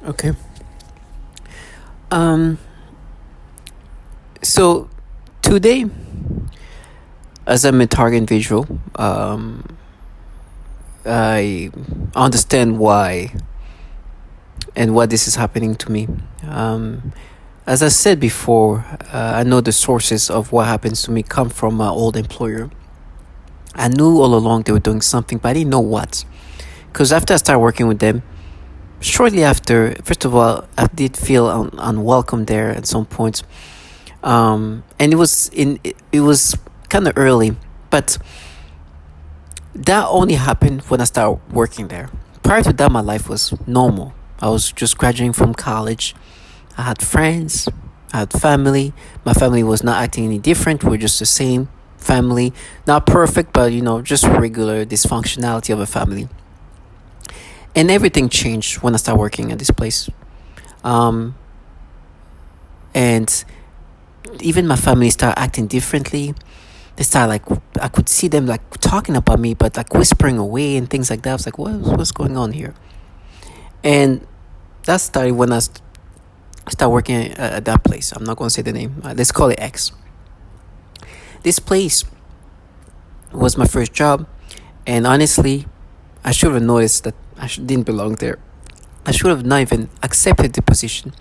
Okay. Um. So today, as I'm a target individual, I understand why and what this is happening to me. As I said before, I know the sources of what happens to me come from my old employer. I knew all along they were doing something, but I didn't know what. Because after I started working with them, shortly after, first of all, I did feel unwelcome there at some point. And it was kind of early, but that only happened when I started working there. Prior to that, my life was normal. I was just graduating from college. I had friends, I had family. My family was not acting any different. We're just the same family. Not perfect, but just regular dysfunctionality of a family. And everything changed when I started working at this place. Um, and even my family started acting differently. They started like I could see them like talking about me, but like whispering away and things like that. I was like, what's going on here? And that started when I started working at that place. I'm not going to say the name. Let's call it X. This place was my first job, and honestly, I should have noticed that didn't belong there. I should have not even accepted the position.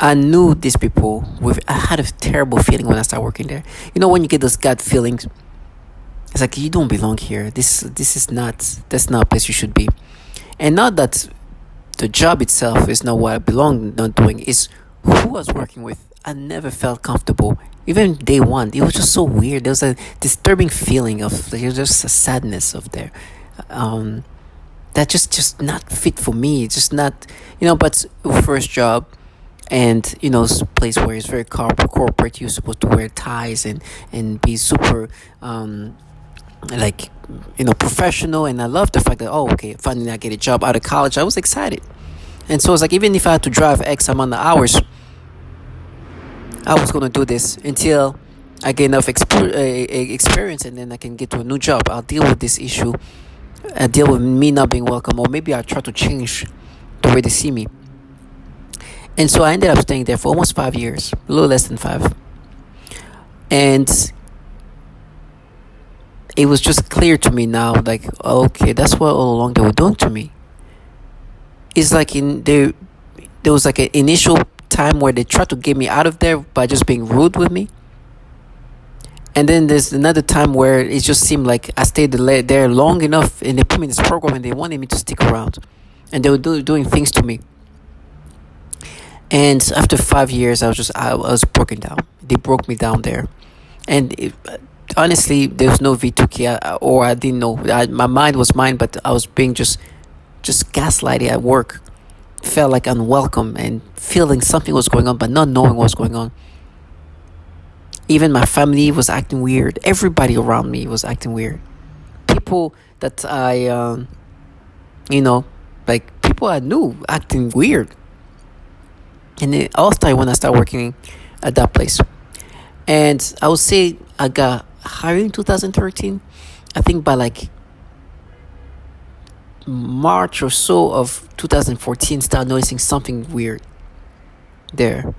I knew these people. I had a terrible feeling when I started working there. When you get those gut feelings, it's like you don't belong here. This is not. That's not a place you should be. And not that the job itself is not what I belong not doing. It's who I was working with. I never felt comfortable. Even day one, it was just so weird. There was a disturbing feeling of there was just a sadness of there. Um, that just not fit for me. It's just not. But first job, and place where it's very corporate. You're supposed to wear ties and be super like professional. And I love the fact that, oh, okay, finally I get a job out of college. I was excited. And so it's like, even if I had to drive X amount of hours, I was going to do this until I get enough experience, and then I can get to a new job. I'll deal with this issue. I deal with me not being welcome, or maybe I'll try to change the way they see me. And so I ended up staying there for almost 5 years, a little less than 5. And it was just clear to me now, like, okay, that's what all along they were doing to me. It's like there was like an initial time where they tried to get me out of there by just being rude with me. And then there's another time where it just seemed like I stayed there long enough, and they put me in this program, and they wanted me to stick around. And they were doing things to me. And after 5 years, I was broken down. They broke me down there. And honestly, there was no V2K, or I didn't know. My mind was mine, but I was being just gaslighted at work. Felt like unwelcome and feeling something was going on, but not knowing what was going on. Even my family was acting weird. Everybody around me was acting weird. People that like people I knew acting weird. And it all started when I started working at that place. And I would say I got hired in 2013. I think by like March or so of 2014, started noticing something weird there.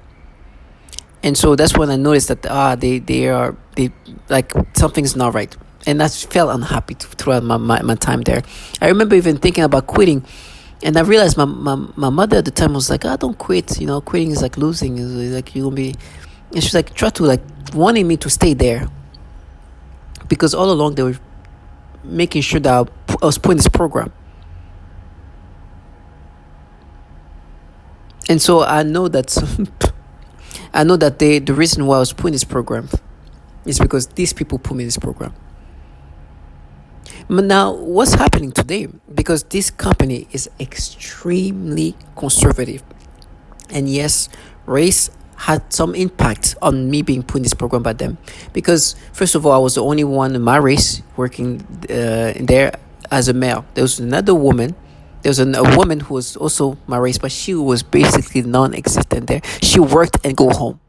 And so that's when I noticed that they like something's not right. And I felt unhappy throughout my time there. I remember even thinking about quitting. And I realized my mother at the time was like, don't quit. Quitting is like losing. It's like you're going to be... And she's like, try to like wanting me to stay there. Because all along they were making sure that I was put in this program. And so I know that the reason why I was put in this program is because these people put me in this program. But now, what's happening today? Because this company is extremely conservative. And yes, race had some impact on me being put in this program by them. Because, first of all, I was the only one in my race working there as a male. There was another woman. There was a woman who was also my race, but she was basically non-existent there. She worked and go home.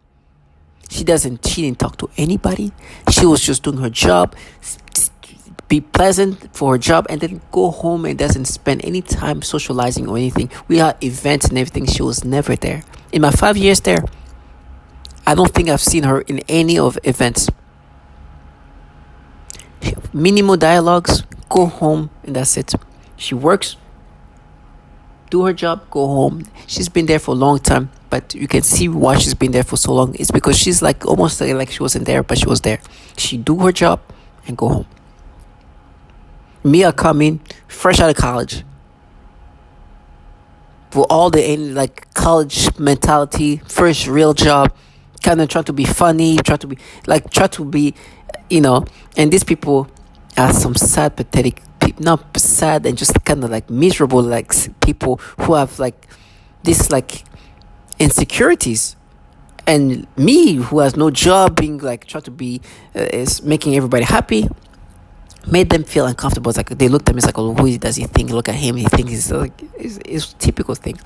She didn't talk to anybody. She was just doing her job, be pleasant for her job, and then go home and doesn't spend any time socializing or anything. We had events and everything. She was never there. In my 5 years there, I don't think I've seen her in any of events. Minimal dialogues, go home, and that's it. She works, do her job, go home. She's been there for a long time, but you can see why she's been there for so long. It's because she's like almost like she wasn't there, but she was there. She do her job and go home. Me, I come in fresh out of college with all the like college mentality, first real job, kind of try to be funny, try to be, and these people are some sad, pathetic people, not sad and just kind of like miserable, like people who have like this like insecurities. And me, who has no job, being like try to be is making everybody happy, made them feel uncomfortable. It's like they looked at me, it's like, oh, who does he think? Look at him, he thinks he's like it's typical thing.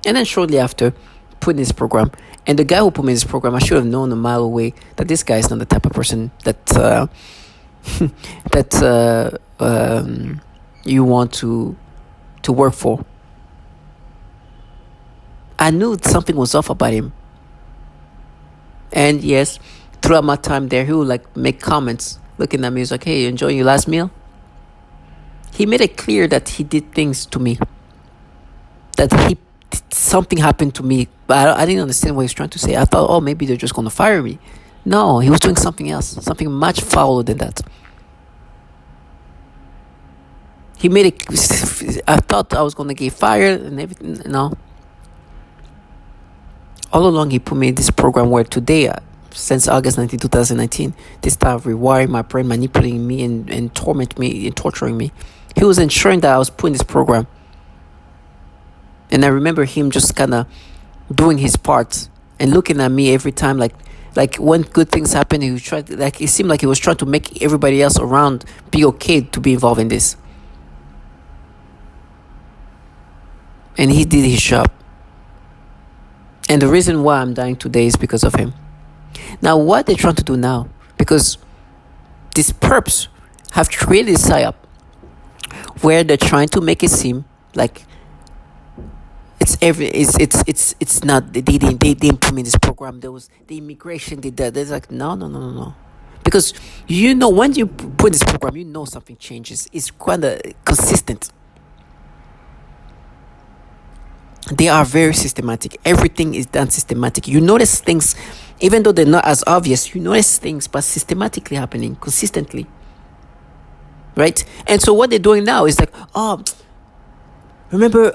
And then shortly after, put in this program, and the guy who put me in this program, I should have known a mile away that this guy is not the type of person that you want to work for. I knew something was off about him. And yes, throughout my time there, he would like make comments looking at me. He's like, hey, you enjoying your last meal? He made it clear that he did things to me. That something happened to me. But I didn't understand what he was trying to say. I thought, oh, maybe they're just going to fire me. No, he was doing something else. Something much fouler than that. He made it... I thought I was going to get fired and everything. No. All along, he put me in this program where today, since August 19, 2019, they started rewiring my brain, manipulating me and tormenting me and torturing me. He was ensuring that I was put in this program. And I remember him just kind of doing his part and looking at me every time like when good things happen, he would try to, like it seemed like he was trying to make everybody else around be okay to be involved in this. And he did his job. And the reason why I'm dying today is because of him. Now, what they're trying to do now, because these perps have created a psyop where they're trying to make it seem like it's not they didn't put me in this program. There was the immigration did that. There's like no. Because when you put in this program, something changes. It's kind of consistent. They are very systematic. Everything is done systematic. You notice things, even though they're not as obvious. You notice things, but systematically happening consistently, right? And so what they're doing now is like, oh, remember,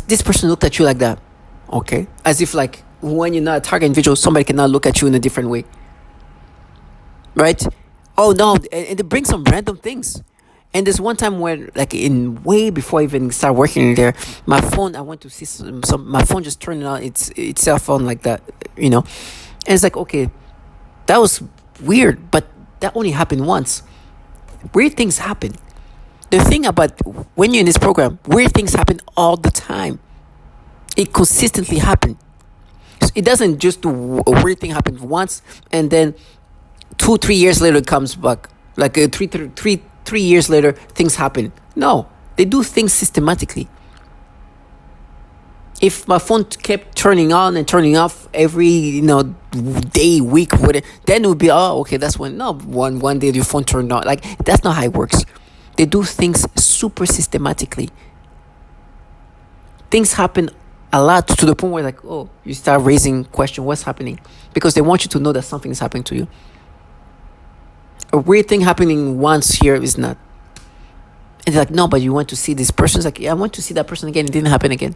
this person looked at you like that, okay? As if like when you're not a target individual, somebody cannot look at you in a different way, right? Oh no, and they bring some random things. And there's one time where, like, in way before I even started working in there, my phone, I went to see my phone just turned on itself on like that, And it's like, okay, that was weird, but that only happened once. Weird things happen. The thing about when you're in this program, weird things happen all the time. It consistently happens. So it doesn't just do a weird thing happen once and then 2-3 years later it comes back. Like 3 years later, things happen. No, they do things systematically. If my phone kept turning on and turning off every day, week, whatever, then it would be okay. That's when one day your phone turned on. Like that's not how it works. They do things super systematically. Things happen a lot to the point where you start raising question, what's happening? Because they want you to know that something is happening to you. A weird thing happening once here is not. And they're like, no, but you want to see this person? It's like, yeah, I want to see that person again. It didn't happen again.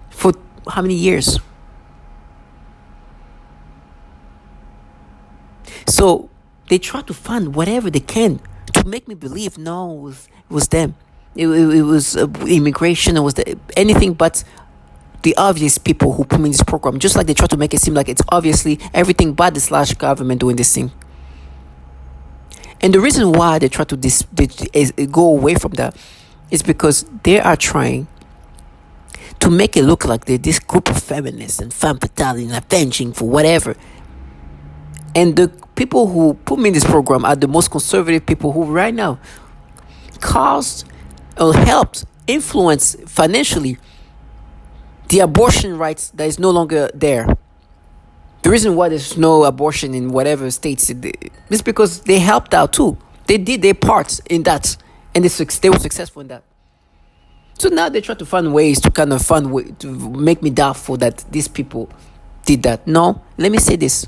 For how many years? So they try to find whatever they can to make me believe, no, it was them. It was immigration. It was anything but the obvious people who put me in this program. Just like they try to make it seem like it's obviously everything but the / government doing this thing. And the reason why they try to go away from that is because they are trying to make it look like they're this group of feminists and femme fatale and avenging for whatever. And the people who put me in this program are the most conservative people who right now caused or helped influence financially the abortion rights that is no longer there. The reason why there's no abortion in whatever states is because they helped out too. They did their parts in that, and they were successful in that. So now they try to find ways to to make me doubtful that these people did that. No, let me say this.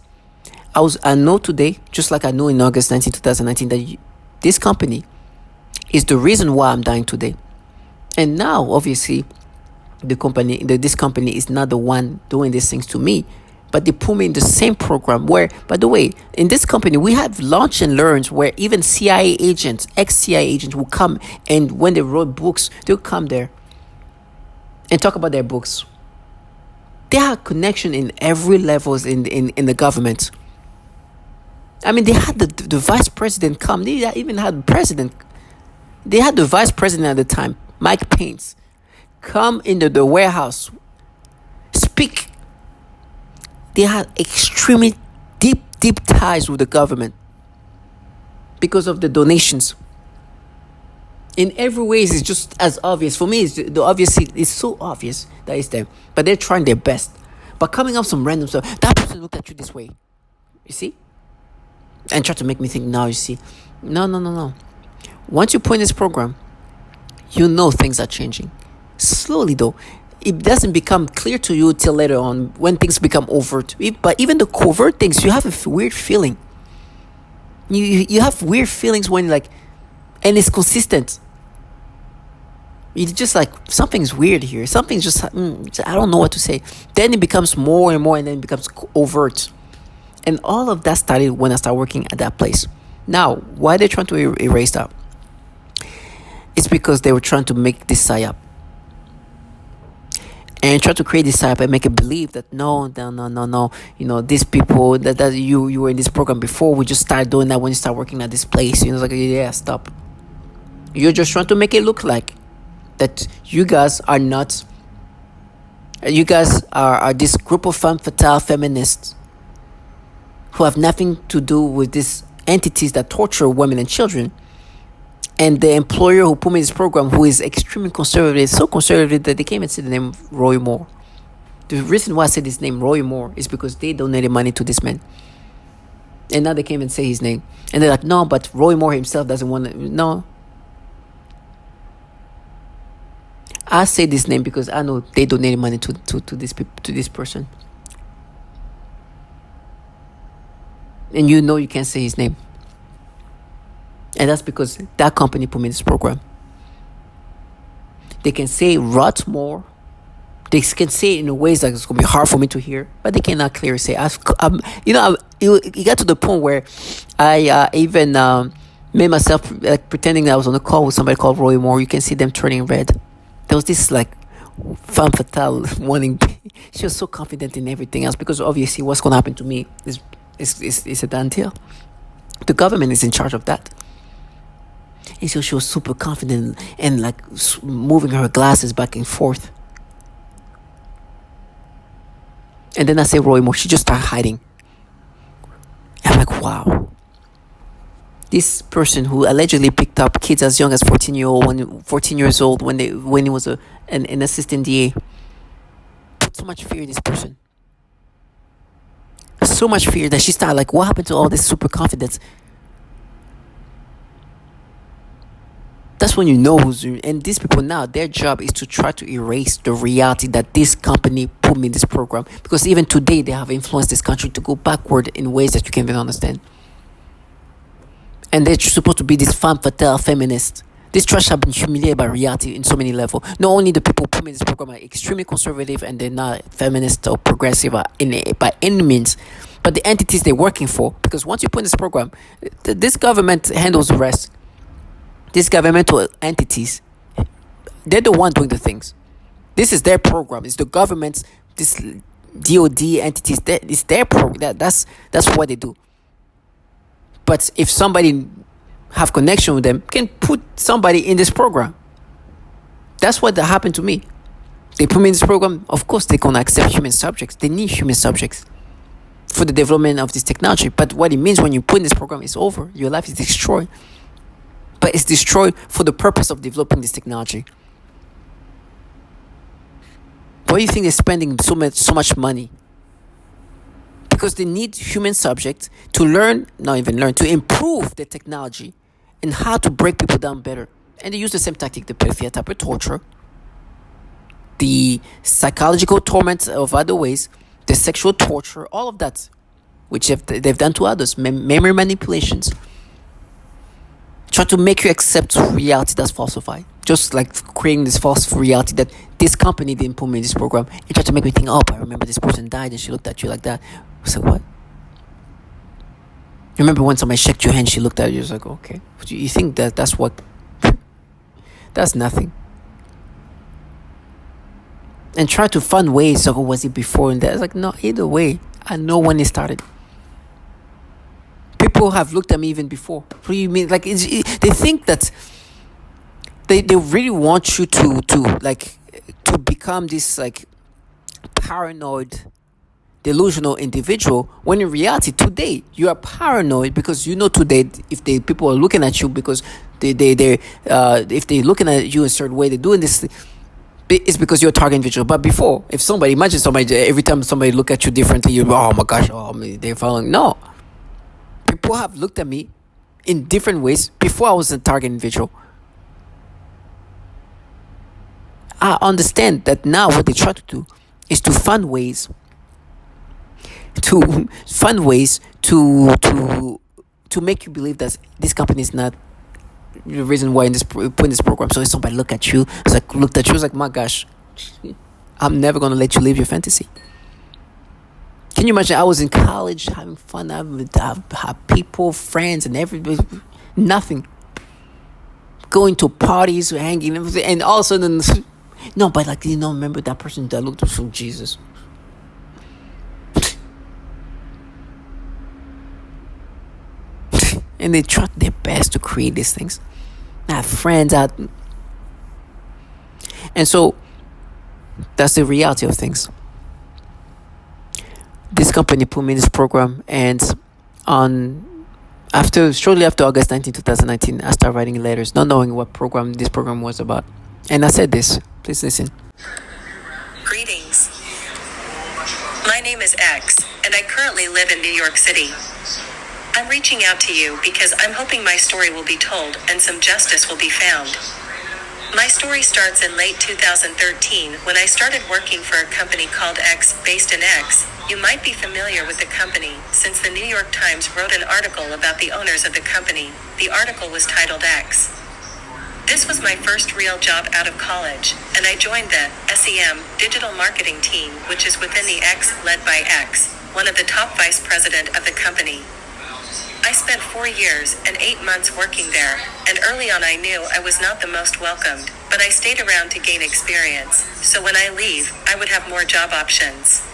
I know today, just like I know in August 19, 2019, that this company is the reason why I'm dying today. And now, obviously, this company is not the one doing these things to me, but they put me in the same program where, by the way, in this company, we have lunch and learns where even CIA agents, ex-CIA agents will come, and when they wrote books, they'll come there and talk about their books. They have connection in every levels in the government. I mean, they had the vice president come. They even had the president. They had the vice president at the time, Mike Pence, come into the warehouse, speak. They had extremely deep ties with the government because of the donations. In every way, it's just as obvious. For me, it's so obvious that it's them. But they're trying their best. But coming up some random stuff, that person looked at you this way. You see? And try to make me think, now you see. No. Once you put in this program, you know things are changing. Slowly though. It doesn't become clear to you till later on when things become overt. But even the covert things, you have a weird feeling. You have weird feelings when and it's consistent. It's just like something's weird here. Something's just I don't know what to say. Then it becomes more and more, and then it becomes overt. And all of that started when I started working at that place. Now, why they're trying to erase that? It's because they were trying to make this psyop. And try to create this psyop and make it believe that no. These people that you were in this program before, we just started doing that when you start working at this place. It's like, yeah, stop. You're just trying to make it look like that you guys are not. You guys are this group of femme fatale feminists who have nothing to do with these entities that torture women and children. And the employer who put me in this program, who is extremely conservative, so conservative that they came and said the name Roy Moore. The reason why I said his name, Roy Moore, is because they donated money to this man. And now they came and say his name. And they're like, no, but Roy Moore himself doesn't want to. No. I say this name because I know they donated money to this person. And you know you can't say his name. And that's because that company put me in this program. They can say rot more. They can say it in ways that it's going to be hard for me to hear. But they cannot clearly say. It got to the point where I even made myself pretending that I was on a call with somebody called Roy Moore. You can see them turning red. There was this femme fatale wanting. She was so confident in everything else because obviously what's going to happen to me is a done deal. The government is in charge of that. And so she was super confident and moving her glasses back and forth. And then I say Roy Moore, she just started hiding. I'm like, wow. This person who allegedly picked up kids as young as 14 years old when he was an assistant DA, put so much fear in this person. So much fear that she started what happened to all this super confidence? That's when you know and these people now, their job is to try to erase the reality that this company put me in this program. Because even today, they have influenced this country to go backward in ways that you can't even understand. And they're supposed to be this femme fatale feminist. This trash have been humiliated by reality in so many levels. Not only the people who put me in this program are extremely conservative and they're not feminist or progressive by any means, but the entities they're working for. Because once you put in this program, this government handles the rest. These governmental entities, they're the one doing the things. This is their program. It's the government's, this DOD entities. It's their program. That's what they do. But if somebody have connection with them, can put somebody in this program. That's what happened to me. They put me in this program. Of course, they're gonna accept human subjects. They need human subjects. for the development of this technology. But what it means when you put in this program is over. Your life is destroyed. But it's destroyed for the purpose of developing this technology. Why do you think they're spending so much money? Because they need human subjects to to improve the technology and how to break people down better. And they use the same tactic, the pedophilia type of torture, the psychological torment of other ways, the sexual torture, all of that, which they've done to others, memory manipulations. Try to make you accept reality that's falsified. Just like creating this false reality that this company didn't put me in this program. And try to make me think, oh, I remember this person died and she looked at you like that. So what? You remember when somebody shook your hand, she looked at you, was like, okay. You think that's what? That's nothing. And try to find ways, so was it before and that? It's like, no, either way, I know when it started. People have looked at me even before. What do you mean? Like, they think that they really want you to become this like paranoid, delusional individual, when in reality today you are paranoid because you know today if people are looking at you because they if they're looking at you a certain way, they're doing this, it's because you're a target individual. But before, if imagine somebody, every time somebody look at you differently, you oh my gosh, they're following. No, people have looked at me in different ways before I was a target individual. I understand that now what they try to do is to find ways to make you believe that this company is not the reason why put in this program. So if somebody looked at you, it's like, my gosh, I'm never gonna let you live your fantasy. Can you imagine? I was in college having fun. I have people, friends, and everybody. Nothing. Going to parties, hanging, and all of a sudden, no, but remember that person that looked up from Jesus. And they try their best to create these things. I have friends out. And so, that's the reality of things. This company put me in this program, and shortly after August 19, 2019, I started writing letters, not knowing what this program was about. And I said this. Please listen. Greetings. My name is X, and I currently live in New York City. I'm reaching out to you because I'm hoping my story will be told and some justice will be found. My story starts in late 2013 when I started working for a company called X, based in X. You might be familiar with the company since the New York Times wrote an article about the owners of the company. The article was titled X. This was my first real job out of college, and I joined the SEM digital marketing team, which is within the X, led by X, one of the top vice president of the company. I spent 4 years and 8 months working there, and early on I knew I was not the most welcomed, but I stayed around to gain experience, so when I leave, I would have more job options.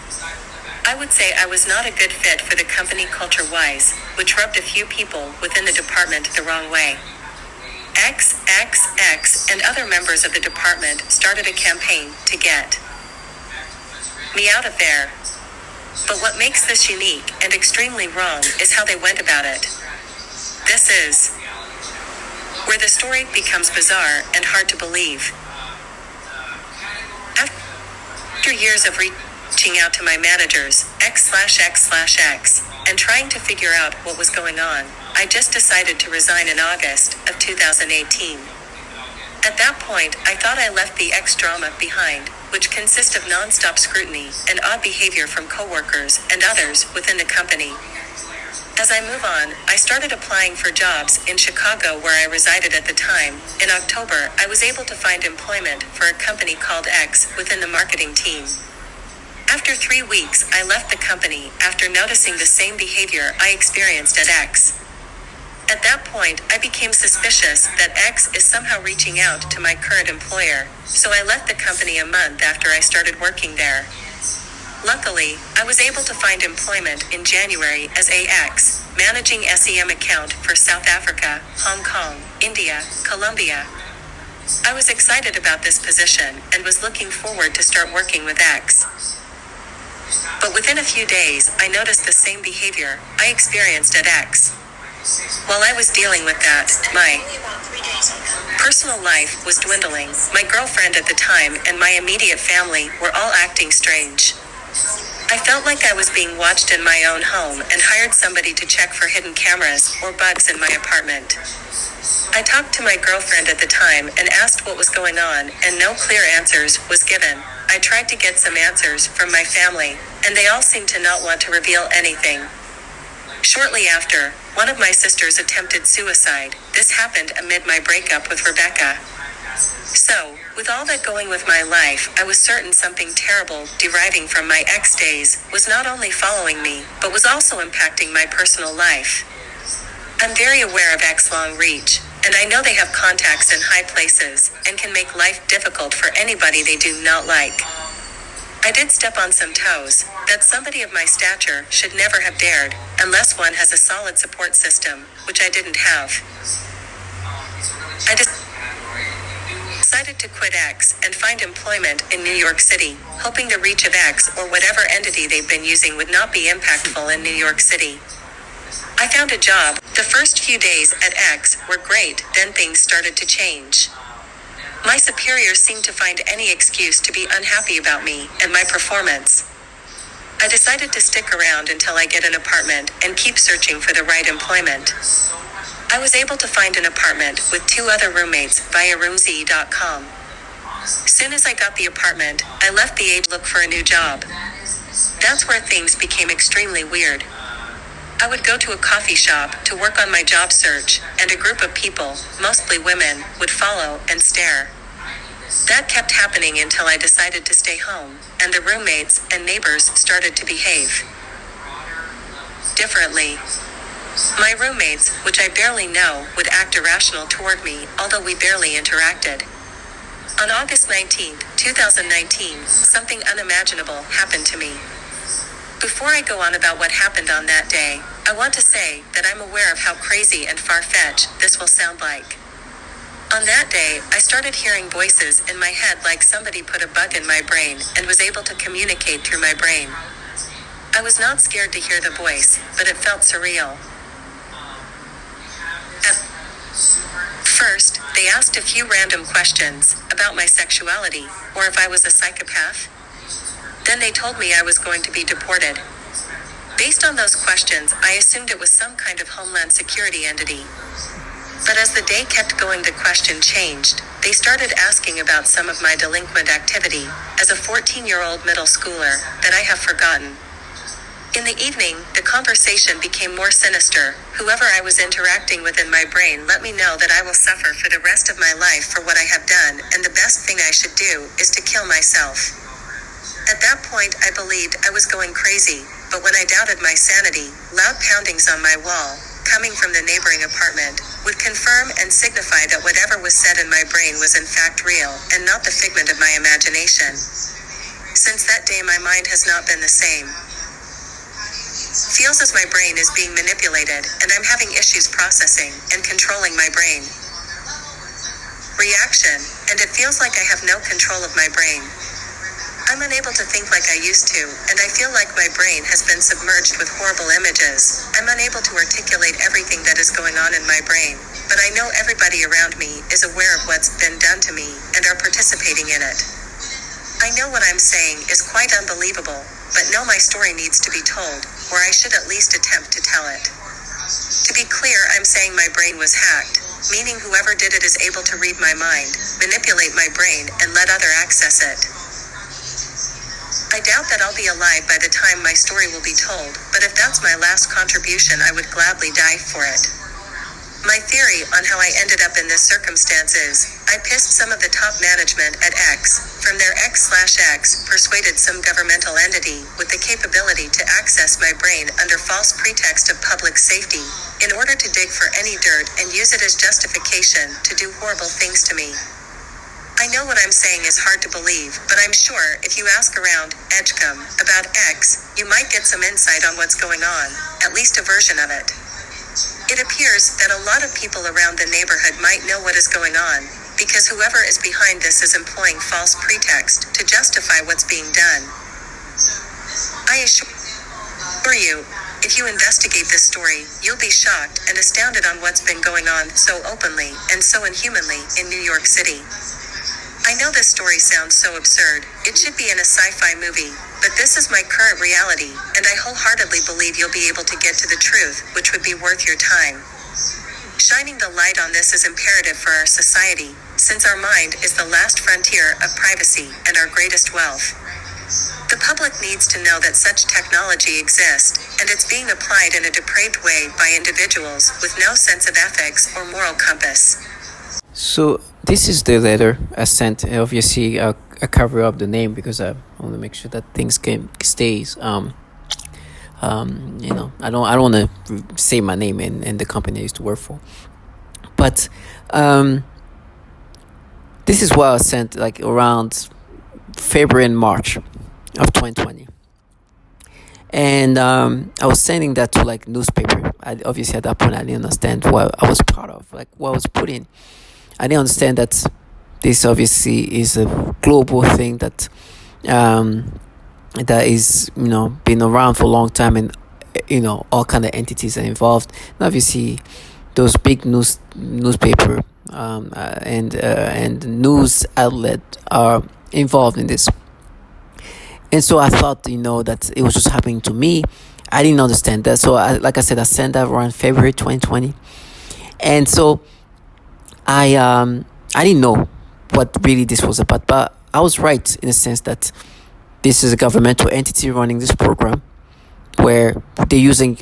I would say I was not a good fit for the company culture-wise, which rubbed a few people within the department the wrong way. XXX and other members of the department started a campaign to get me out of there. But what makes this unique and extremely wrong is how they went about it. This is where the story becomes bizarre and hard to believe. After years of reaching out to my managers, X/X/X, and trying to figure out what was going on, I just decided to resign in August of 2018. At that point, I thought I left the X drama behind, which consists of non-stop scrutiny and odd behavior from coworkers and others within the company. As I move on, I started applying for jobs in Chicago where I resided at the time. In October, I was able to find employment for a company called X within the marketing team. After 3 weeks, I left the company after noticing the same behavior I experienced at X. At that point, I became suspicious that X is somehow reaching out to my current employer, so I left the company a month after I started working there. Luckily, I was able to find employment in January as AX, managing SEM account for South Africa, Hong Kong, India, Colombia. I was excited about this position and was looking forward to start working with X. But within a few days, I noticed the same behavior I experienced at X. While I was dealing with that, my personal life was dwindling. My girlfriend at the time and my immediate family were all acting strange. I felt like I was being watched in my own home and hired somebody to check for hidden cameras or bugs in my apartment. I talked to my girlfriend at the time and asked what was going on, and no clear answers was given. I tried to get some answers from my family, and they all seemed to not want to reveal anything. Shortly after, one of my sisters attempted suicide. This happened amid my breakup with Rebecca. So, with all that going with my life, I was certain something terrible deriving from my ex days was not only following me, but was also impacting my personal life. I'm very aware of X long reach, and I know they have contacts in high places and can make life difficult for anybody they do not like. I did step on some toes that somebody of my stature should never have dared, unless one has a solid support system, which I didn't have. I decided to quit X and find employment in New York City, hoping the reach of X or whatever entity they've been using would not be impactful in New York City. I found a job. The first few days at X were great, then things started to change. My superiors seemed to find any excuse to be unhappy about me and my performance. I decided to stick around until I get an apartment and keep searching for the right employment. I was able to find an apartment with 2 other roommates via roomz.com. Soon as I got the apartment, I left the aide to look for a new job. That's where things became extremely weird. I would go to a coffee shop to work on my job search, and a group of people, mostly women, would follow and stare. That kept happening until I decided to stay home, and the roommates and neighbors started to behave differently. My roommates, which I barely know, would act irrational toward me, although we barely interacted. On August 19, 2019, something unimaginable happened to me. Before I go on about what happened on that day, I want to say that I'm aware of how crazy and far-fetched this will sound like. On that day, I started hearing voices in my head like somebody put a bug in my brain and was able to communicate through my brain. I was not scared to hear the voice, but it felt surreal. At first, they asked a few random questions about my sexuality, or if I was a psychopath. Then they told me I was going to be deported. Based on those questions, I assumed it was some kind of Homeland Security entity. But as the day kept going, the question changed. They started asking about some of my delinquent activity as a 14-year-old middle schooler that I have forgotten. In the evening, the conversation became more sinister. Whoever I was interacting with in my brain let me know that I will suffer for the rest of my life for what I have done, and the best thing I should do is to kill myself. At that point, I believed I was going crazy, but when I doubted my sanity, loud poundings on my wall, coming from the neighboring apartment, would confirm and signify that whatever was said in my brain was in fact real, and not the figment of my imagination. Since that day, my mind has not been the same. Feels as my brain is being manipulated, and I'm having issues processing and controlling my brain. Reaction, and it feels like I have no control of my brain. I'm unable to think like I used to, and I feel like my brain has been submerged with horrible images. I'm unable to articulate everything that is going on in my brain, but I know everybody around me is aware of what's been done to me and are participating in it. I know what I'm saying is quite unbelievable, but know my story needs to be told, or I should at least attempt to tell it. To be clear, I'm saying my brain was hacked, meaning whoever did it is able to read my mind, manipulate my brain, and let other access it. I doubt that I'll be alive by the time my story will be told, but if that's my last contribution, I would gladly die for it. My theory on how I ended up in this circumstance is, I pissed some of the top management at X, from their X/X, persuaded some governmental entity with the capability to access my brain under false pretext of public safety, in order to dig for any dirt and use it as justification to do horrible things to me. I know what I'm saying is hard to believe, but I'm sure if you ask around Edgecombe about X, you might get some insight on what's going on, at least a version of it. It appears that a lot of people around the neighborhood might know what is going on, because whoever is behind this is employing false pretext to justify what's being done. I I assure you, if you investigate this story, you'll be shocked and astounded on what's been going on so openly and so inhumanly in New York City. I know this story sounds so absurd, it should be in a sci-fi movie, but this is my current reality, and I wholeheartedly believe you'll be able to get to the truth, which would be worth your time. Shining the light on this is imperative for our society, since our mind is the last frontier of privacy and our greatest wealth. The public needs to know that such technology exists, and it's being applied in a depraved way by individuals with no sense of ethics or moral compass. So this is the letter I sent. Obviously, I cover up the name because I want to make sure that things stays. I don't want to say my name and the company I used to work for, but this is what I sent like around February and March of 2020. And I was sending that to like newspaper. Obviously at that point I didn't understand what I was part of, like what I was put in. I didn't understand that this obviously is a global thing that that is been around for a long time, and all kind of entities are involved. And obviously those big newspaper and news outlet are involved in this. And so I thought that it was just happening to me. I didn't understand that. So like I said, I sent that around February 2020. And so I didn't know what really this was about, but I was right in the sense that this is a governmental entity running this program where they're using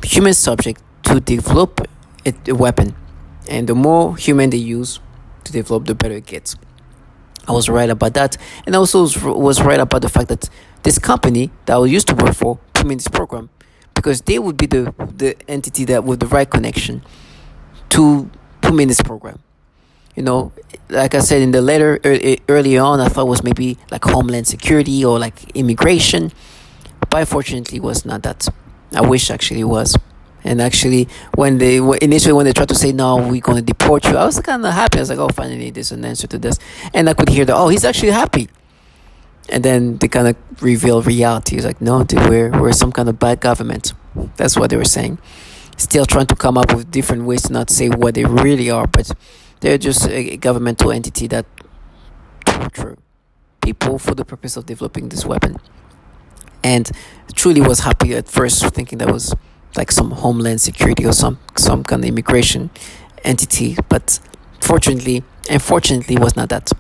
human subject to develop a weapon, and the more human they use to develop, the better it gets. I was right about that, and I also was right about the fact that this company that I used to work for put me in this program because they would be the entity that with the right connection to put me in this program. Like I said in the letter early on, I thought it was maybe like Homeland Security or like immigration, but unfortunately, it was not that. I wish actually it was. And actually, when they tried to say no, we're going to deport you, I was kind of happy. I was like, oh, finally, there's an answer to this. And I could hear that, oh, he's actually happy. And then they kind of reveal reality. It's like, no, dude, we're some kind of bad government. That's what they were saying. Still trying to come up with different ways to not say what they really are, but they're just a governmental entity that torture people for the purpose of developing this weapon. And truly was happy at first, thinking that was like some Homeland Security or some kind of immigration entity, but unfortunately was not that.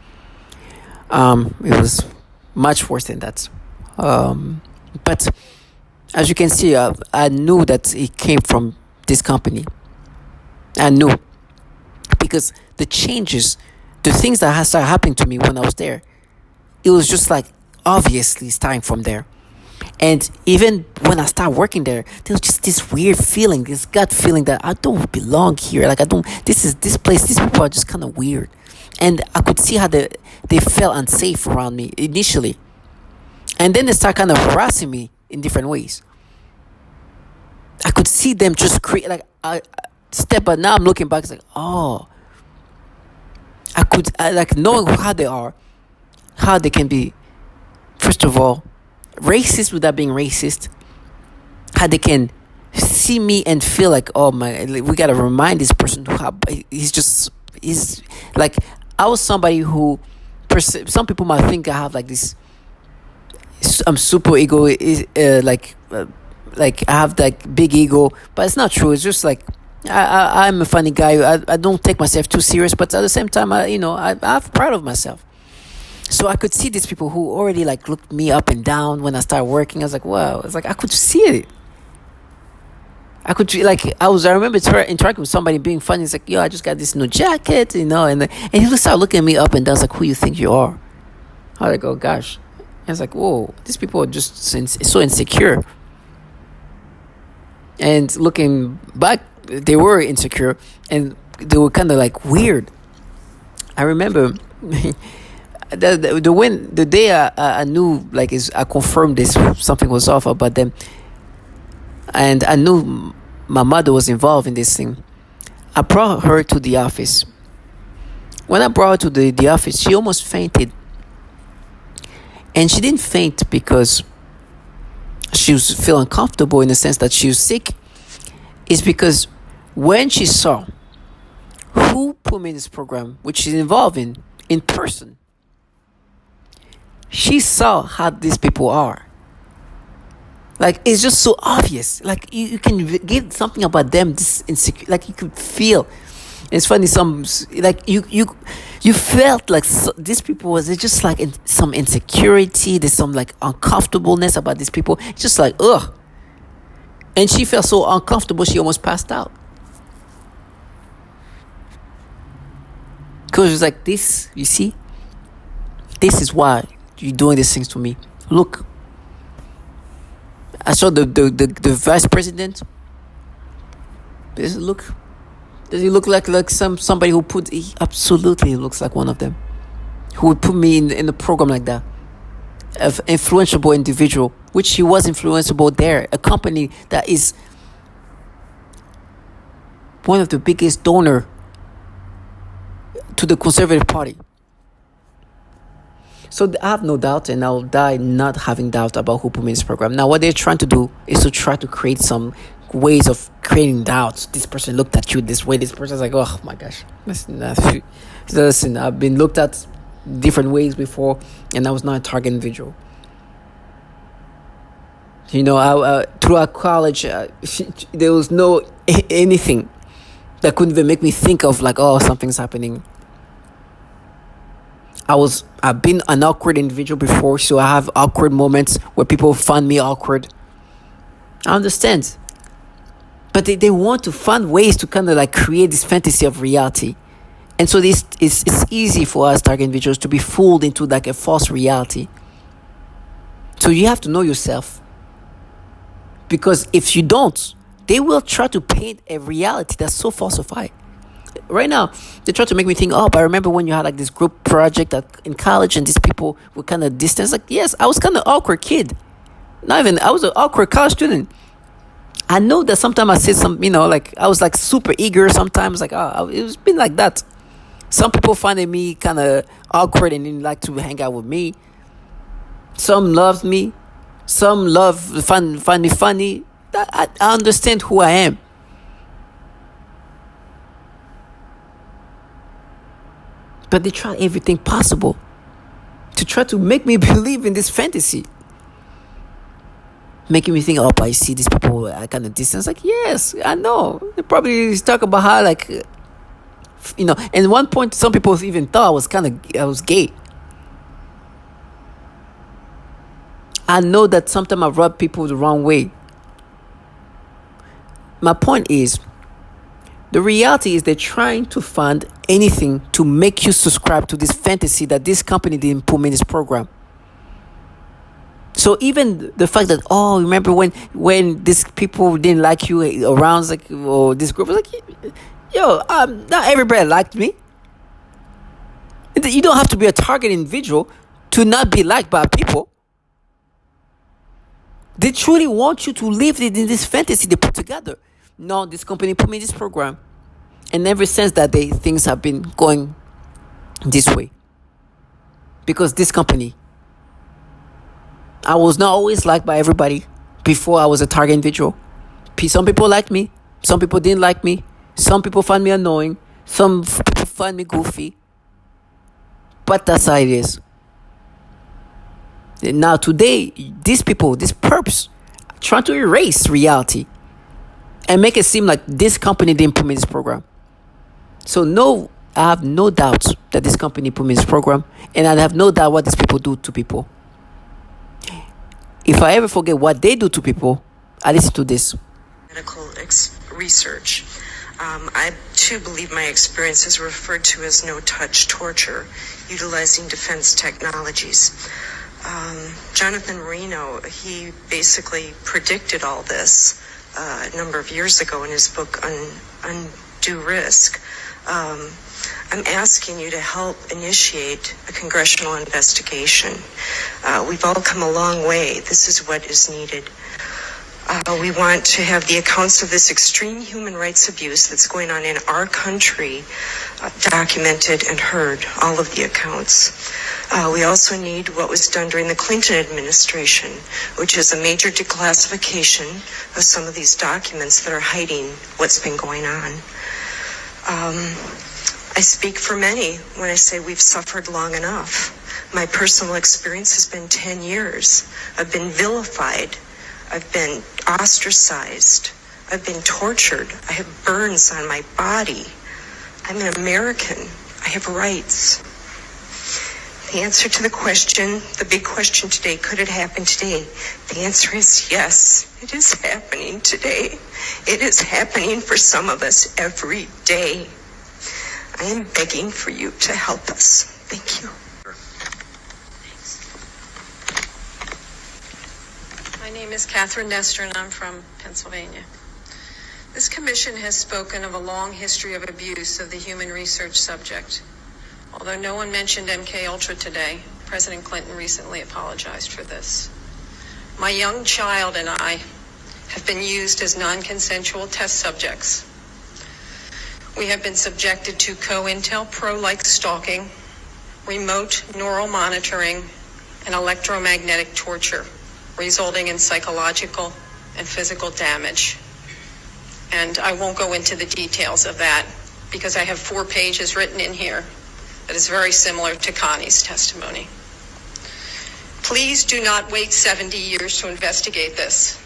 It was much worse than that. But as you can see, I knew that it came from this company. I knew because the things that started happening to me when I was there, it was just like obviously starting from there. And even when I started working there was just this weird feeling, this gut feeling that I don't belong here. Like this place, these people are just kind of weird. And I could see how they felt unsafe around me initially. And then they start kind of harassing me in different ways. I could see them just create but now I'm looking back, it's like, oh, I like knowing how they are, how they can be, first of all, racist without being racist, how they can see me and feel like, oh my, we gotta remind this person he's like, I was somebody who some people might think I have like this, I'm super ego, like I have like big ego, but it's not true. It's just like I'm a funny guy. I don't take myself too serious, but at the same time, I'm proud of myself. So I could see these people who already like looked me up and down when I started working. I was like, wow. It's like I could see it. I remember interacting with somebody being funny. It's like, yo, I just got this new jacket, and he would start looking at me up and down. It's like, who you think you are? I like, oh gosh. And it's like, whoa, these people are just so insecure. And looking back, they were insecure and they were kind of like weird. I remember the day I knew, like, I confirmed this, something was off about them, and I knew my mother was involved in this thing. I brought her to the office. When I brought her to the office, she almost fainted. And she didn't faint because she was feeling comfortable in the sense that she was sick, is because when she saw who put me in this program, which she's involved in person, she saw how these people are. Like, it's just so obvious. Like, you can get something about them, this insecure. Like, you could feel. It's funny. Like you felt like these people was it just like some insecurity. There's some like uncomfortableness about these people. It's just like ugh. And she felt so uncomfortable she almost passed out. Because it's like this. You see, this is why you're doing these things to me. Look, I saw the vice president. Look. Does he look like somebody who put? He absolutely looks like one of them, who would put me in a program like that, of influenceable individual, which he was influenceable there. A company that is one of the biggest donor to the Conservative Party. So I have no doubt, and I'll die not having doubt about who put me in this program. Now, what they're trying to do is to try to create some ways of creating doubts. This person looked at you this way. This person's like, oh my gosh. Listen, I've been looked at different ways before, and I was not a target individual. You know, throughout college, there was no anything that couldn't even make me think of like, oh, something's happening. I've been an awkward individual before, so I have awkward moments where people find me awkward. I understand. But they want to find ways to kind of like create this fantasy of reality. And so it's easy for us target individuals to be fooled into like a false reality. So you have to know yourself. Because if you don't, they will try to paint a reality that's so falsified. Right now, they try to make me think, oh, but I remember when you had like this group project in college and these people were kind of distant. Like, yes, I was kind of awkward kid. I was an awkward college student. I know that sometimes I said some, like I was like super eager sometimes. Like, it's been like that. Some people find me kind of awkward and didn't like to hang out with me. Some loved me. Some find me funny. I understand who I am. But they try everything possible to try to make me believe in this fantasy. Making me think, oh, but I see these people at kind of distance. Like, yes, I know. They probably talk about how, like, and at one point, some people even thought I was gay. I know that sometimes I rub people the wrong way. My point is, the reality is they're trying to find anything to make you subscribe to this fantasy that this company didn't put me in this program. So even the fact that, oh, remember when these people didn't like you around, like, or this group was like, yo, not everybody liked me. You don't have to be a target individual to not be liked by people. They truly want you to live in this fantasy they put together. No, this company put me in this program. And ever since that day, things have been going this way. Because this company, I was not always liked by everybody before I was a target individual. Some people liked me. Some people didn't like me. Some people find me annoying. Some people find me goofy. But that's how it is. Now today, these people, these perps, are trying to erase reality and make it seem like this company didn't put me in this program. So no, I have no doubt that this company put me in this program, and I have no doubt what these people do to people. If I ever forget what they do to people, I listen to this. Medical research. I too believe my experience is referred to as no-touch torture, utilizing defense technologies. Jonathan Marino, he basically predicted all this a number of years ago in his book Undue Risk. I'm asking you to help initiate a congressional investigation. We've all come a long way. This is what is needed. We want to have the accounts of this extreme human rights abuse that's going on in our country documented and heard, all of the accounts. We also need what was done during the Clinton administration, which is a major declassification of some of these documents that are hiding what's been going on. I speak for many when I say we've suffered long enough. My personal experience has been 10 years. I've been vilified. I've been ostracized. I've been tortured. I have burns on my body. I'm an American. I have rights. The answer to the question, the big question today, could it happen today? The answer is yes, it is happening today. It is happening for some of us every day. I am begging for you to help us. Thank you. My name is Catherine Nestor, and I'm from Pennsylvania. This commission has spoken of a long history of abuse of the human research subject. Although no one mentioned MKUltra today, President Clinton recently apologized for this. My young child and I have been used as non-consensual test subjects. We have been subjected to COINTELPRO-like stalking, remote neural monitoring, and electromagnetic torture, resulting in psychological and physical damage. And I won't go into the details of that because I have 4 pages written in here that is very similar to Connie's testimony. Please do not wait 70 years to investigate this.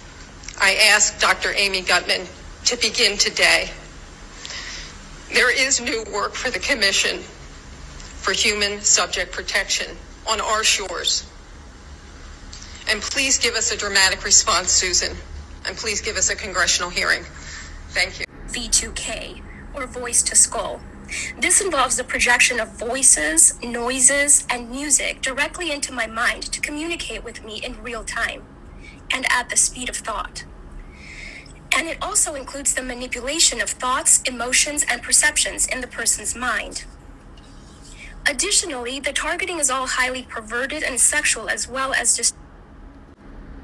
I ask Dr. Amy Gutman to begin today. There is new work for the Commission for Human Subject Protection on our shores. And please give us a dramatic response, Susan. And please give us a congressional hearing. Thank you. V2K, or voice to skull. This involves the projection of voices, noises, and music directly into my mind to communicate with me in real time and at the speed of thought. And it also includes the manipulation of thoughts, emotions, and perceptions in the person's mind. Additionally, the targeting is all highly perverted and sexual, as well as just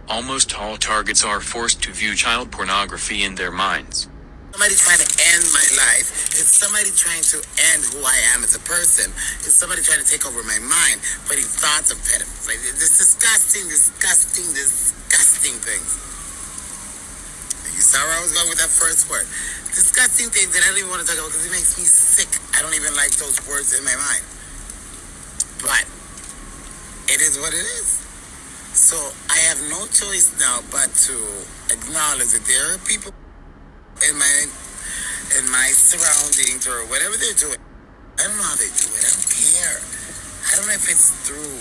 Almost all targets are forced to view child pornography in their minds. Somebody trying to end my life. It's somebody trying to end who I am as a person. It's somebody trying to take over my mind, putting thoughts of pedophiles. Like this disgusting things. You saw where I was going with that first word. Disgusting things that I don't even want to talk about because it makes me sick. I don't even like those words in my mind. But it is what it is. So I have no choice now but to acknowledge that there are people in my surroundings or whatever they're doing. I don't know how they do it. I don't care. I don't know if it's through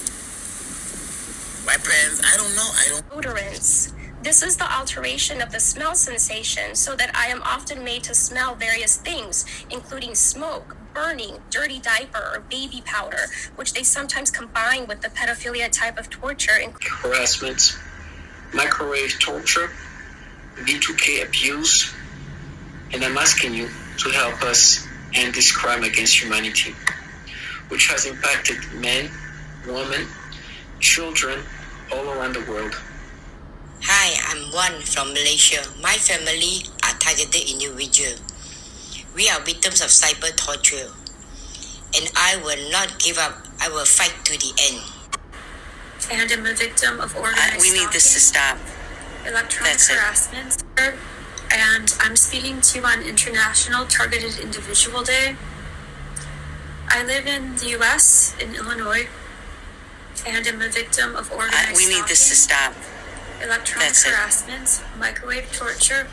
weapons. I don't know. odorants. This is the alteration of the smell sensation, so that I am often made to smell various things, including smoke, burning, dirty diaper, or baby powder, which they sometimes combine with the pedophilia type of torture. Harassment, microwave torture, V2K abuse, and I'm asking you to help us end this crime against humanity, which has impacted men, women, children all around the world. Hi, I'm Wan from Malaysia. My family are targeted individuals. We are victims of cyber torture. And I will not give up. I will fight to the end. And I'm a victim of organized We need this to stop. electronic harassment. And I'm speaking to you on International Targeted Individual Day. I live in the U.S., in Illinois, and I'm a victim of organized We need this to stop. electronic harassment, microwave torture.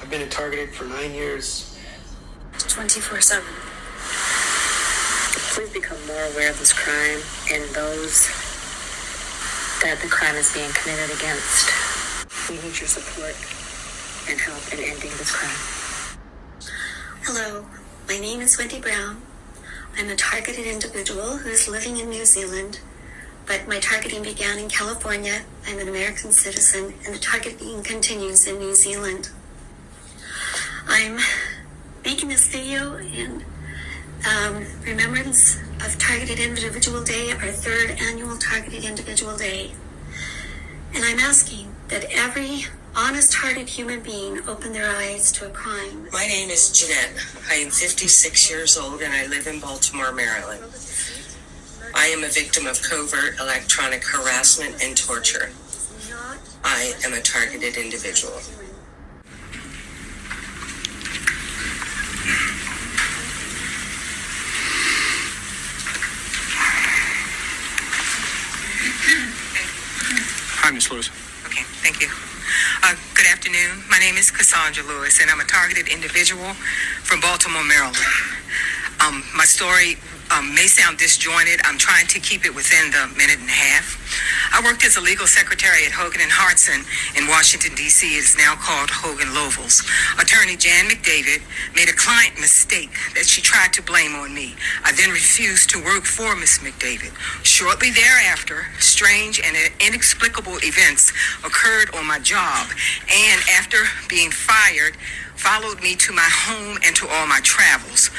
I've been targeted for 9 years. 24/7. Please become more aware of this crime and those that the crime is being committed against. We need your support and help in ending this crime. Hello, my name is Wendy Brown. I'm a targeted individual who is living in New Zealand, but my targeting began in California. I'm an American citizen, and the targeting continues in New Zealand. I'm making this video in remembrance of Targeted Individual Day, our 3rd annual Targeted Individual Day. And I'm asking that every honest-hearted human being open their eyes to a crime. My name is Jeanette. I am 56 years old and I live in Baltimore, Maryland. I am a victim of covert electronic harassment and torture. I am a targeted individual. Hi, Ms. Lewis. Okay, thank you. Good afternoon. My name is Cassandra Lewis, and I'm a targeted individual from Baltimore, Maryland. My story may sound disjointed. I'm trying to keep it within the minute and a half. I worked as a legal secretary at Hogan and Hartson in Washington, D.C. It is now called Hogan Lovells. Attorney Jan McDavid made a client mistake that she tried to blame on me. I then refused to work for Ms. McDavid. Shortly thereafter, strange and inexplicable events occurred on my job, and after being fired, followed me to my home and to all my travels.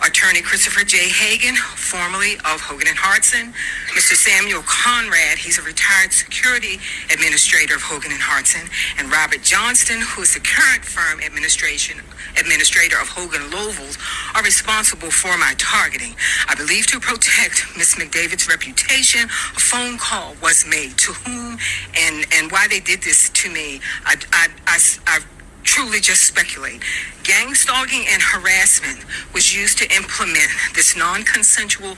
Attorney Christopher J. Hagan, formerly of Hogan and Hartson, Mr. Samuel Conrad, he's a retired security administrator of Hogan and Hartson, and Robert Johnston, who is the current firm administrator of Hogan Lovells, are responsible for my targeting. I believe to protect Ms. McDavid's reputation, a phone call was made. To whom and why they did this to me, I truly just speculate. Gang stalking and harassment was used to implement this non-consensual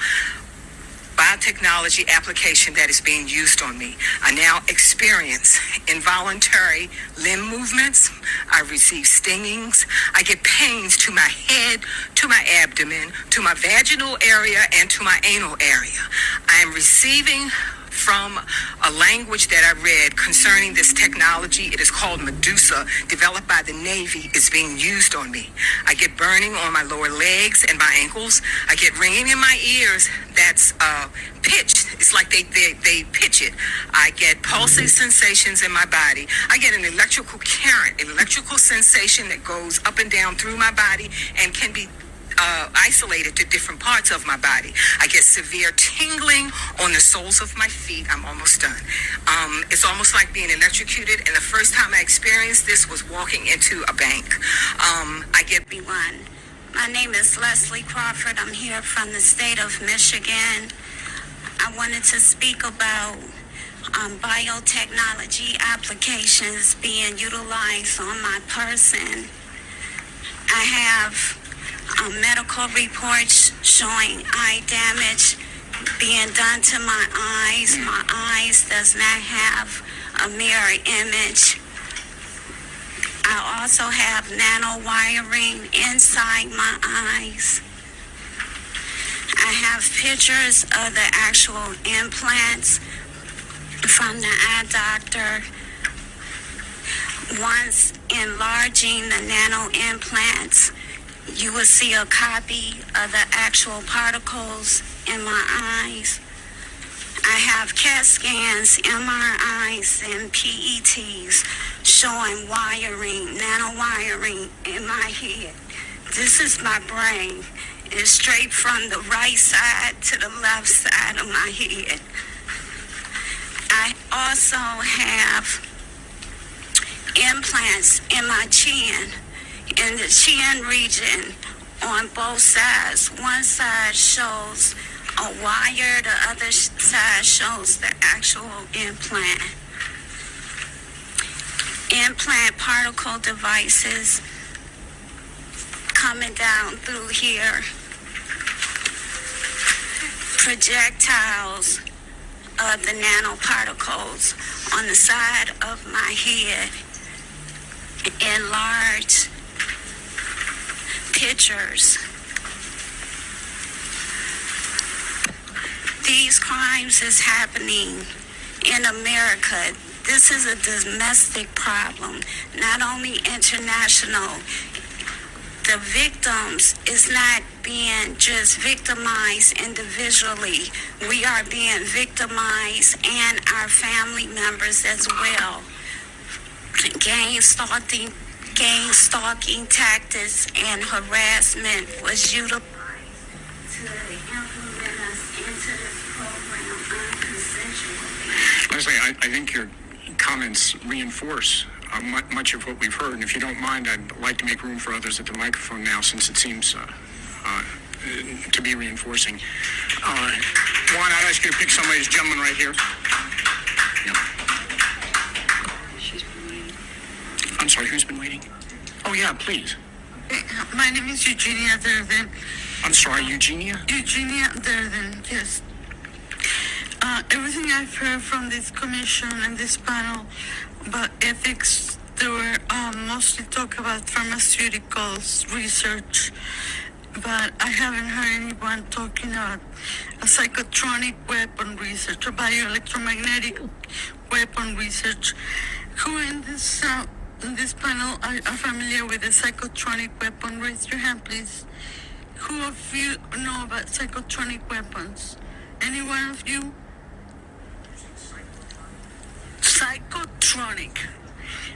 biotechnology application that is being used on me. I now experience involuntary limb movements. I receive stingings. I get pains to my head, to my abdomen, to my vaginal area, and to my anal area. I am receiving from a language that I read concerning this technology. It is called Medusa, developed by the Navy, is being used on me. I get burning on my lower legs and my ankles. I get ringing in my ears that's pitched. It's like they pitch it. I get pulsing sensations in my body. I get an electrical current, an electrical sensation that goes up and down through my body and can be isolated to different parts of my body. I get severe tingling on the soles of my feet. I'm almost done. It's almost like being electrocuted, and the first time I experienced this was walking into a bank. I get everyone. My name is Leslie Crawford. I'm here from the state of Michigan. I wanted to speak about biotechnology applications being utilized on my person. I have medical reports showing eye damage being done to my eyes. My eyes does not have a mirror image. I also have nano wiring inside my eyes. I have pictures of the actual implants from the eye doctor. Once enlarging the nano implants, you will see a copy of the actual particles in my eyes. I have CAT scans, MRIs, and PETs showing wiring, nano wiring in my head. This is my brain. It's straight from the right side to the left side of my head. I also have implants in my chin, in the chin region on both sides. One side shows a wire, the other side shows the actual implant. Implant particle devices coming down through here. Projectiles of the nanoparticles on the side of my head. Enlarged pictures. These crimes is happening in America. This is a domestic problem, not only international. The victims is not being just victimized individually. We are being victimized, and our family members as well. Gang stalking tactics and harassment was utilized to implement us into this program unconsensually. Leslie, I think your comments reinforce much of what we've heard, and if you don't mind, I'd like to make room for others at the microphone now, since it seems to be reinforcing. Juan, I'd ask you to pick somebody, this gentleman right here. I'm sorry, who's been waiting? Oh, yeah, please. My name is Eugenia Durden. I'm sorry, Eugenia? Eugenia Durden, yes. Everything I've heard from this commission and this panel about ethics, they were mostly talk about pharmaceuticals research, but I haven't heard anyone talking about a psychotronic weapon research or bioelectromagnetic weapon research. Who in this panel are familiar with the psychotronic weapon? Raise your hand, please. Who of you know about psychotronic weapons? Any one of you? Psychotronic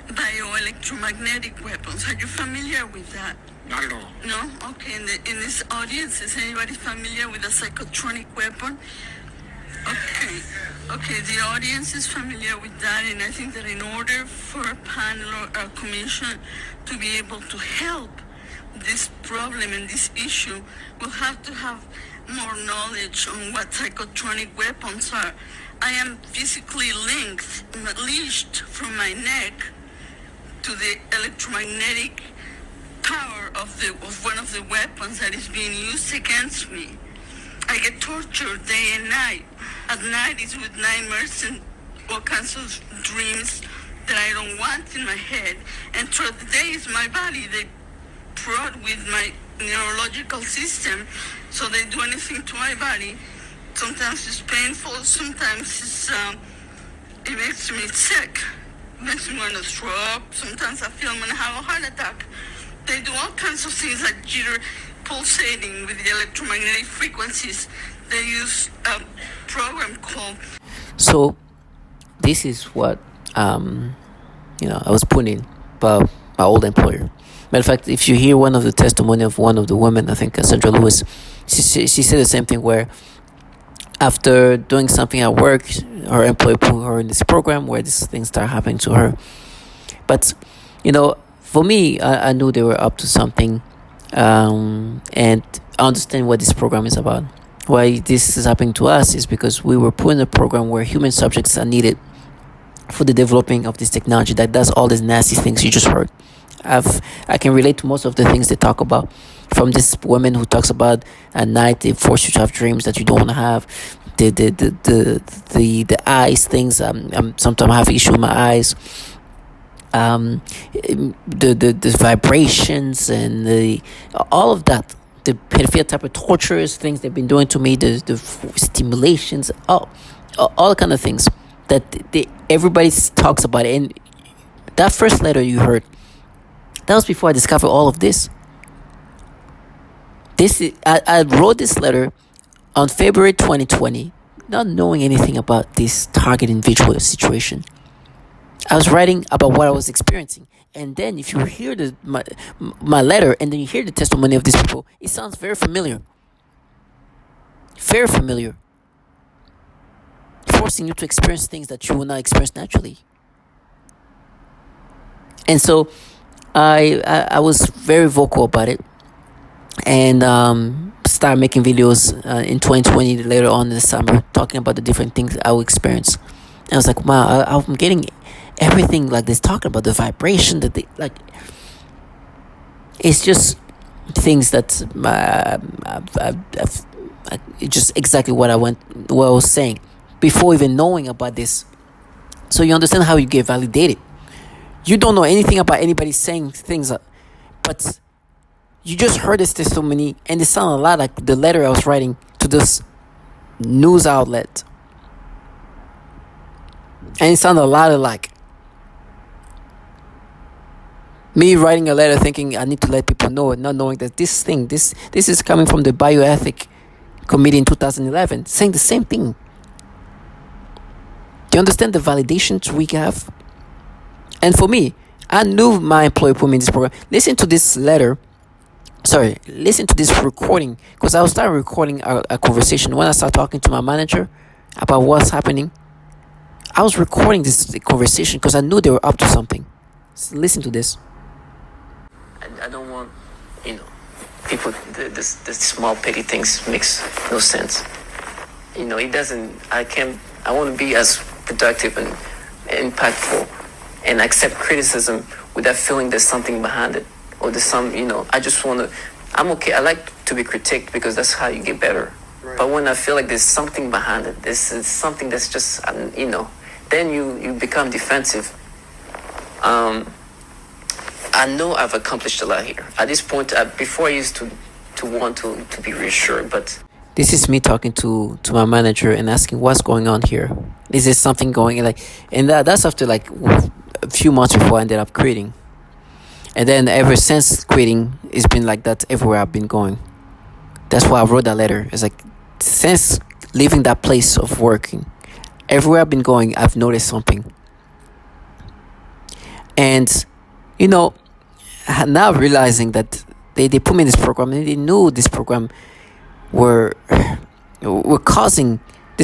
bioelectromagnetic weapons. Are you familiar with that? Not at all. No? Okay. In this audience, is anybody familiar with a psychotronic weapon? Okay. Okay, the audience is familiar with that, and I think that in order for a panel or a commission to be able to help this problem and this issue, we'll have to have more knowledge on what psychotronic weapons are. I am physically leashed from my neck to the electromagnetic power of one of the weapons that is being used against me. I get tortured day and night. At night is with nightmares and all kinds of dreams that I don't want in my head. And throughout the day is my body. They prod with my neurological system, so they do anything to my body. Sometimes it's painful, sometimes it makes me sick. It makes me want to throw up. Sometimes I feel I'm going to have a heart attack. They do all kinds of things like jitter, pulsating with the electromagnetic frequencies. They use a program called... So this is what I was put in by my old employer. Matter of fact, if you hear one of the testimony of one of the women, I think Sandra Lewis, she said the same thing, where after doing something at work, her employer put her in this program where these things start happening to her. But for me, I knew they were up to something, and I understand what this program is about. Why this is happening to us is because we were put in a program where human subjects are needed for the developing of this technology that does all these nasty things you just heard. I can relate to most of the things they talk about, from this woman who talks about at night they force you to have dreams that you don't want to have, the eyes things. Sometimes I have issue with my eyes. The vibrations and all of that, the pedophilia type of tortures, things they've been doing to me, the stimulations, all kind of things that everybody talks about it. And that first letter you heard, that was before I discovered all of this. I wrote this letter on February 2020, not knowing anything about this target individual situation. I was writing about what I was experiencing. And then if you hear my letter and then you hear the testimony of these people, it sounds very familiar. Very familiar. Forcing you to experience things that you will not experience naturally. And so I was very vocal about it, and started making videos in 2020 later on in the summer, talking about the different things I would experience. And I was like, wow, I'm getting everything like this, talking about the vibration that it's just things that it's just exactly what I was saying before even knowing about this. So you understand how you get validated. You don't know anything about anybody saying things, but you just heard this testimony, and it sounded a lot like the letter I was writing to this news outlet. And it sounded a lot like me writing a letter thinking I need to let people know, not knowing that this is coming from the bioethic committee in 2011, saying the same thing. Do you understand the validations we have? And for me, I knew my employer put me in this program. Listen to this recording, because I will start recording a conversation. When I start talking to my manager about what's happening, I was recording this conversation because I knew they were up to something. So listen to this. I don't want, people, the small petty things makes no sense. it doesn't. I want to be as productive and impactful, and accept criticism without feeling there's something behind it, or there's some. I just want to. I'm okay. I like to be critiqued because that's how you get better. Right. But when I feel like there's something behind it, this is something that's just, then you become defensive. I know I've accomplished a lot here. At this point, before I used to want to be reassured, but this is me talking to my manager and asking what's going on here. Is there something going like, and that's after like a few months before I ended up quitting. And then ever since quitting, it's been like that everywhere I've been going. That's why I wrote that letter. It's like, since leaving that place of working, everywhere I've been going, I've noticed something. And, now realizing that they put me in this program, and they knew this program this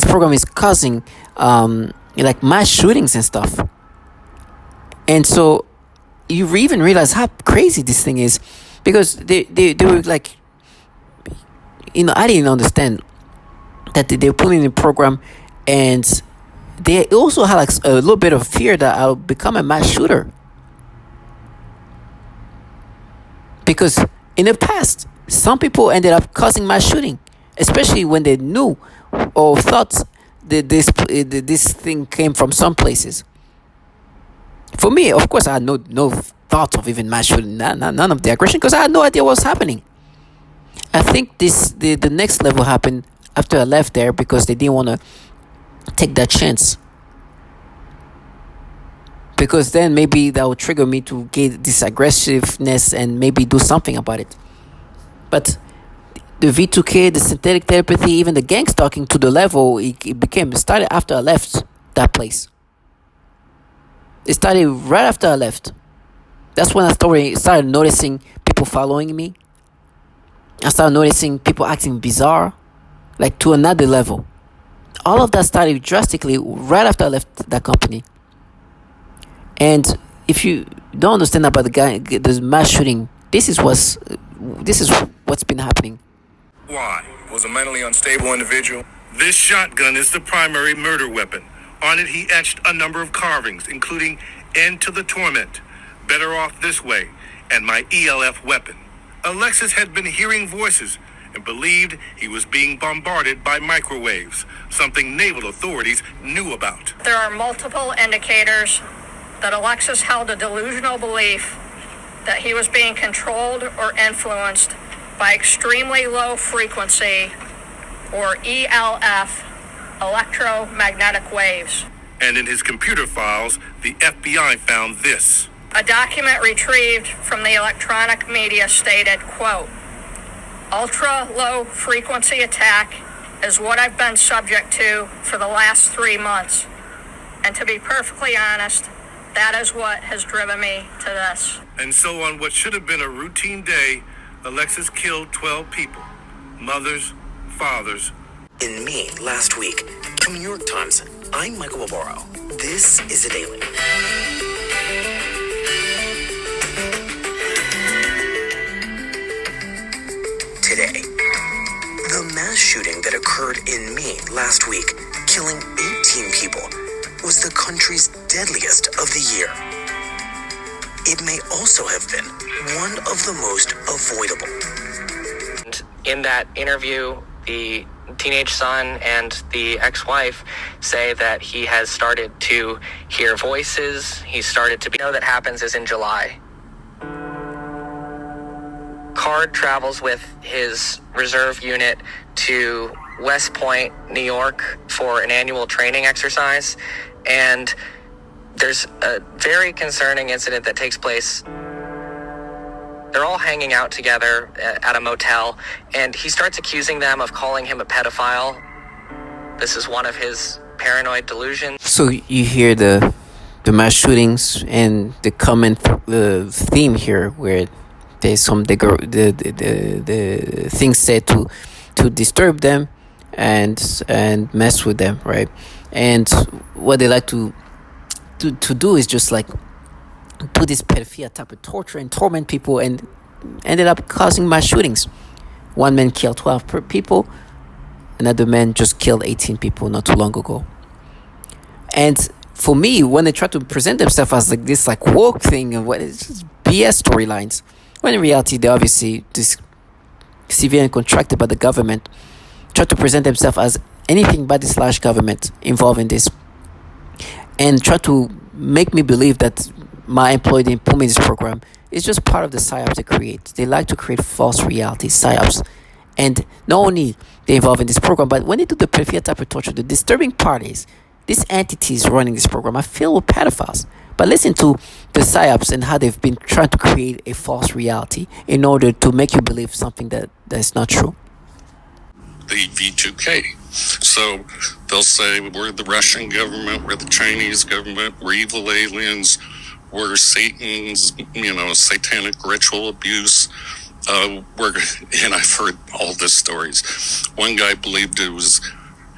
program is causing, like mass shootings and stuff. And so you even realize how crazy this thing is, because they were like, I didn't understand that they were putting in the program, and they also had like a little bit of fear that I'll become a mass shooter. Because in the past, some people ended up causing mass shooting, especially when they knew or thought that this thing came from some places. For me, of course, I had no thought of even mass shooting, none of the aggression, because I had no idea what was happening. I think the next level happened after I left there, because they didn't want to take that chance. Because then maybe that would trigger me to get this aggressiveness and maybe do something about it. But the V2K, the synthetic telepathy, even the gang stalking to the level it started after I left that place. It started right after I left. That's when I started noticing people following me. I started noticing people acting bizarre, like to another level. All of that started drastically right after I left that company. And if you don't understand about the mass shooting, this is what's been happening. Why? Was a mentally unstable individual. This shotgun is the primary murder weapon. On it, he etched a number of carvings, including "End to the Torment," "Better Off This Way," and "My ELF Weapon." Alexis had been hearing voices and believed he was being bombarded by microwaves, something naval authorities knew about. There are multiple indicators that Alexis held a delusional belief that he was being controlled or influenced by extremely low frequency, or ELF, electromagnetic waves. And in his computer files, the FBI found this. A document retrieved from the electronic media stated, quote, "Ultra-low frequency attack is what I've been subject to for the last 3 months. And to be perfectly honest, that is what has driven me to this." And so on what should have been a routine day, Alexis killed 12 people. Mothers, fathers. In May last week, from New York Times, I'm Michael Barbaro. This is The Daily. Today, the mass shooting that occurred in May last week, killing 18 people, was the country's deadliest of the year. It may also have been one of the most avoidable. In that interview, the teenage son and the ex-wife say that he has started to hear voices. He started to know that happens is in July. Card travels with his reserve unit to West Point, New York for an annual training exercise. And there's a very concerning incident that takes place. They're all hanging out together at a motel, and he starts accusing them of calling him a pedophile. This is one of his paranoid delusions. So you hear the mass shootings and the common theme here, where there's the things said to disturb them and mess with them, right? And what they like to do is just like do this pedophilia type of torture and torment people, and ended up causing mass shootings. One man killed 12 people. another man just killed 18 people not too long ago. And for me, when they try to present themselves as like this like woke thing and what it's just BS storylines, when in reality they're obviously this civilian contracted by the government, try to present themselves as anything but this large government involved in this, and try to make me believe that my employee didn't put me in this program is just part of the psyops they create. They like to create false reality psyops. And not only they involved in this program, but when they do the pedophilia type of torture, the disturbing part is these entities running this program are filled with pedophiles. But listen to the psyops and how they've been trying to create a false reality in order to make you believe something that is not true. The V2K. So they'll say we're the Russian government, we're the Chinese government, we're evil aliens, we're Satan's, satanic ritual abuse. And I've heard all the stories. One guy believed it was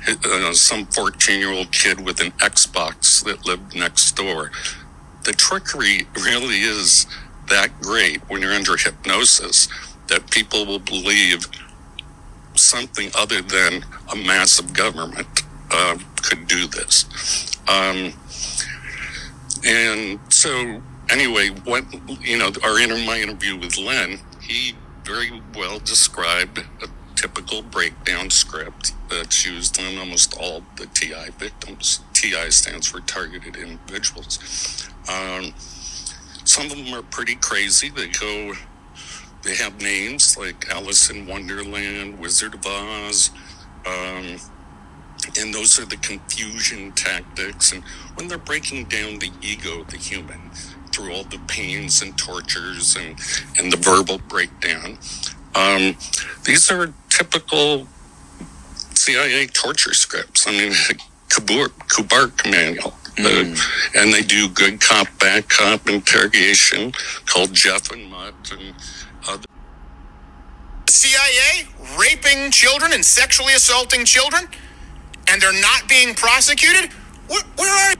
some 14-year-old kid with an Xbox that lived next door. The trickery really is that great when you're under hypnosis that people will believe something other than a massive government could do this. And so anyway, my interview with Len, he very well described a typical breakdown script that's used on almost all the TI victims. TI stands for targeted individuals. Some of them are pretty crazy. They have names like Alice in Wonderland, Wizard of Oz, and those are the confusion tactics. And when they're breaking down the ego of the human through all the pains and tortures and the verbal breakdown, these are typical CIA torture scripts. I mean, Kubark manual. And they do good cop, bad cop interrogation called Jeff and Mutt and other. CIA raping children and sexually assaulting children, and they're not being prosecuted? Where are you?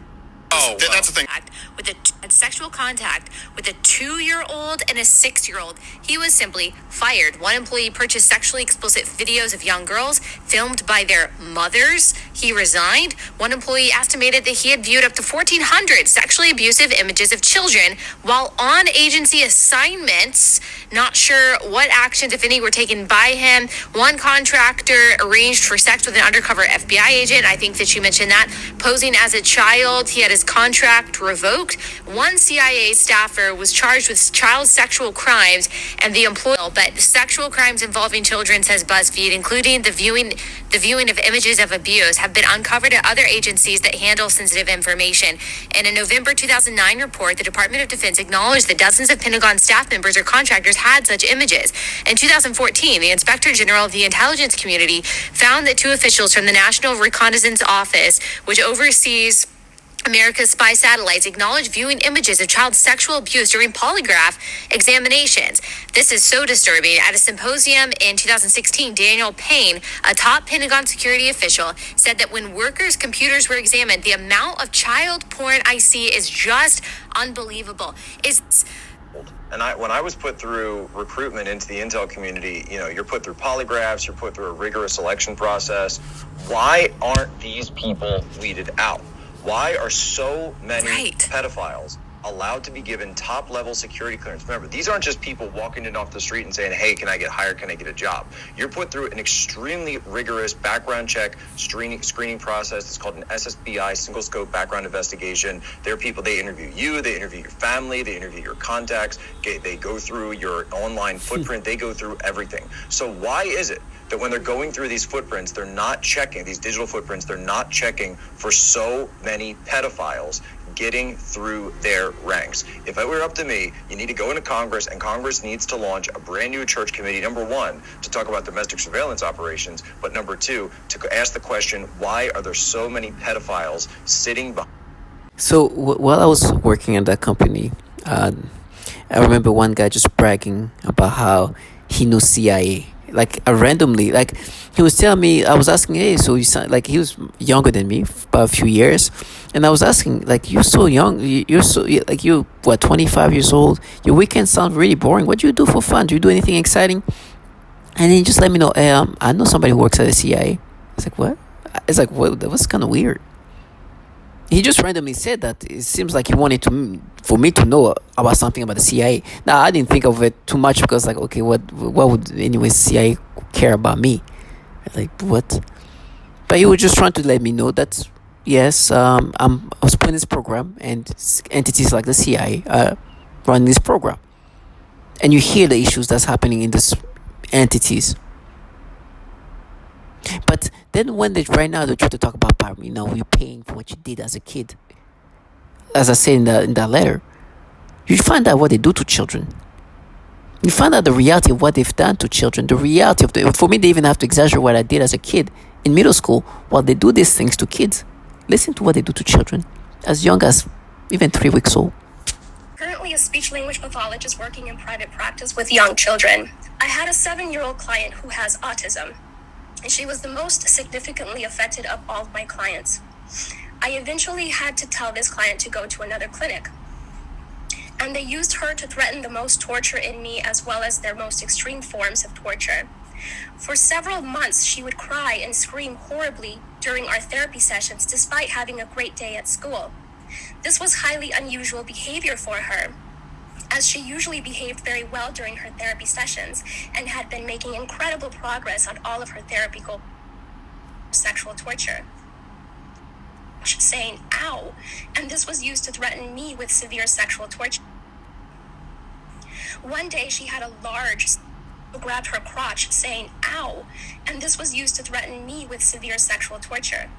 Oh, that's the thing. With a sexual contact with a 2-year-old and a 6-year-old. He was simply fired. One employee purchased sexually explicit videos of young girls filmed by their mothers. He resigned. One employee estimated that he had viewed up to 1,400 sexually abusive images of children while on agency assignments. Not sure what actions, if any, were taken by him. One contractor arranged for sex with an undercover FBI agent. I think that you mentioned that. Posing as a child, he had his contract revoked. One CIA staffer was charged with child sexual crimes, and the employee, but sexual crimes involving children, says BuzzFeed, including the viewing of images of abuse, have been uncovered at other agencies that handle sensitive information. In a November 2009 report, the Department of Defense acknowledged that dozens of Pentagon staff members or contractors had such images. In 2014, the Inspector General of the Intelligence Community found that 2 officials from the National Reconnaissance Office, which oversees America's spy satellites, acknowledged viewing images of child sexual abuse during polygraph examinations. This is so disturbing. At a symposium in 2016, Daniel Payne, a top Pentagon security official, said that when workers' computers were examined, the amount of child porn I see is just unbelievable. And when I was put through recruitment into the intel community, you're put through polygraphs, you're put through a rigorous selection process. Why aren't these people weeded out? Why are so many pedophiles allowed to be given top-level security clearance? Remember, these aren't just people walking in off the street and saying, hey, can I get hired? Can I get a job? You're put through an extremely rigorous background check screening process. It's called an SSBI, single scope background investigation. There are people, they interview you, they interview your family, they interview your contacts, they go through your online footprint, they go through everything. So why is it that when they're going through these footprints, they're not checking, these digital footprints, they're not checking for so many pedophiles getting through their ranks? If it were up to me, you need to go into Congress, and Congress needs to launch a brand new church committee, number 1, to talk about domestic surveillance operations, but number 2, to ask the question, why are there so many pedophiles sitting behind? So while I was working at that company, I remember one guy just bragging about how he knew CIA. Randomly, he was telling me, I was asking, hey, so you sound like, he was younger than me by a few years, and I was asking, you're so young, you're so, you're 25 years old, your weekends sound really boring, what do you do for fun, do you do anything exciting? And then he just let me know, hey, I know somebody who works at the CIA. was like, what? It's like, well, that was kind of weird. He just randomly said that. It seems like he wanted for me to know about something about the CIA. Now, I didn't think of it too much because, like, okay, what would anyways CIA care about me? Like, what? But he was just trying to let me know that yes, I was playing this program, and entities like the CIA run this program, and you hear the issues that's happening in these entities. But then when right now they try to talk about you're paying for what you did as a kid. As I said in that letter, you find out what they do to children. You find out the reality of what they've done to children. The reality of for me, they even have to exaggerate what I did as a kid in middle school while they do these things to kids. Listen to what they do to children as young as even 3 weeks old. Currently a speech-language pathologist working in private practice with young children. I had a 7-year-old client who has autism, and she was the most significantly affected of all of my clients. I eventually had to tell this client to go to another clinic, and they used her to threaten the most torture in me as well as their most extreme forms of torture. For several months, she would cry and scream horribly during our therapy sessions despite having a great day at school. This was highly unusual behavior for her, as she usually behaved very well during her therapy sessions and had been making incredible progress on all of her therapy goals. Sexual torture, saying ow, and this was used to threaten me with severe sexual torture. One day she had a large grabbed her crotch saying ow, and this was used to threaten me with severe sexual torture.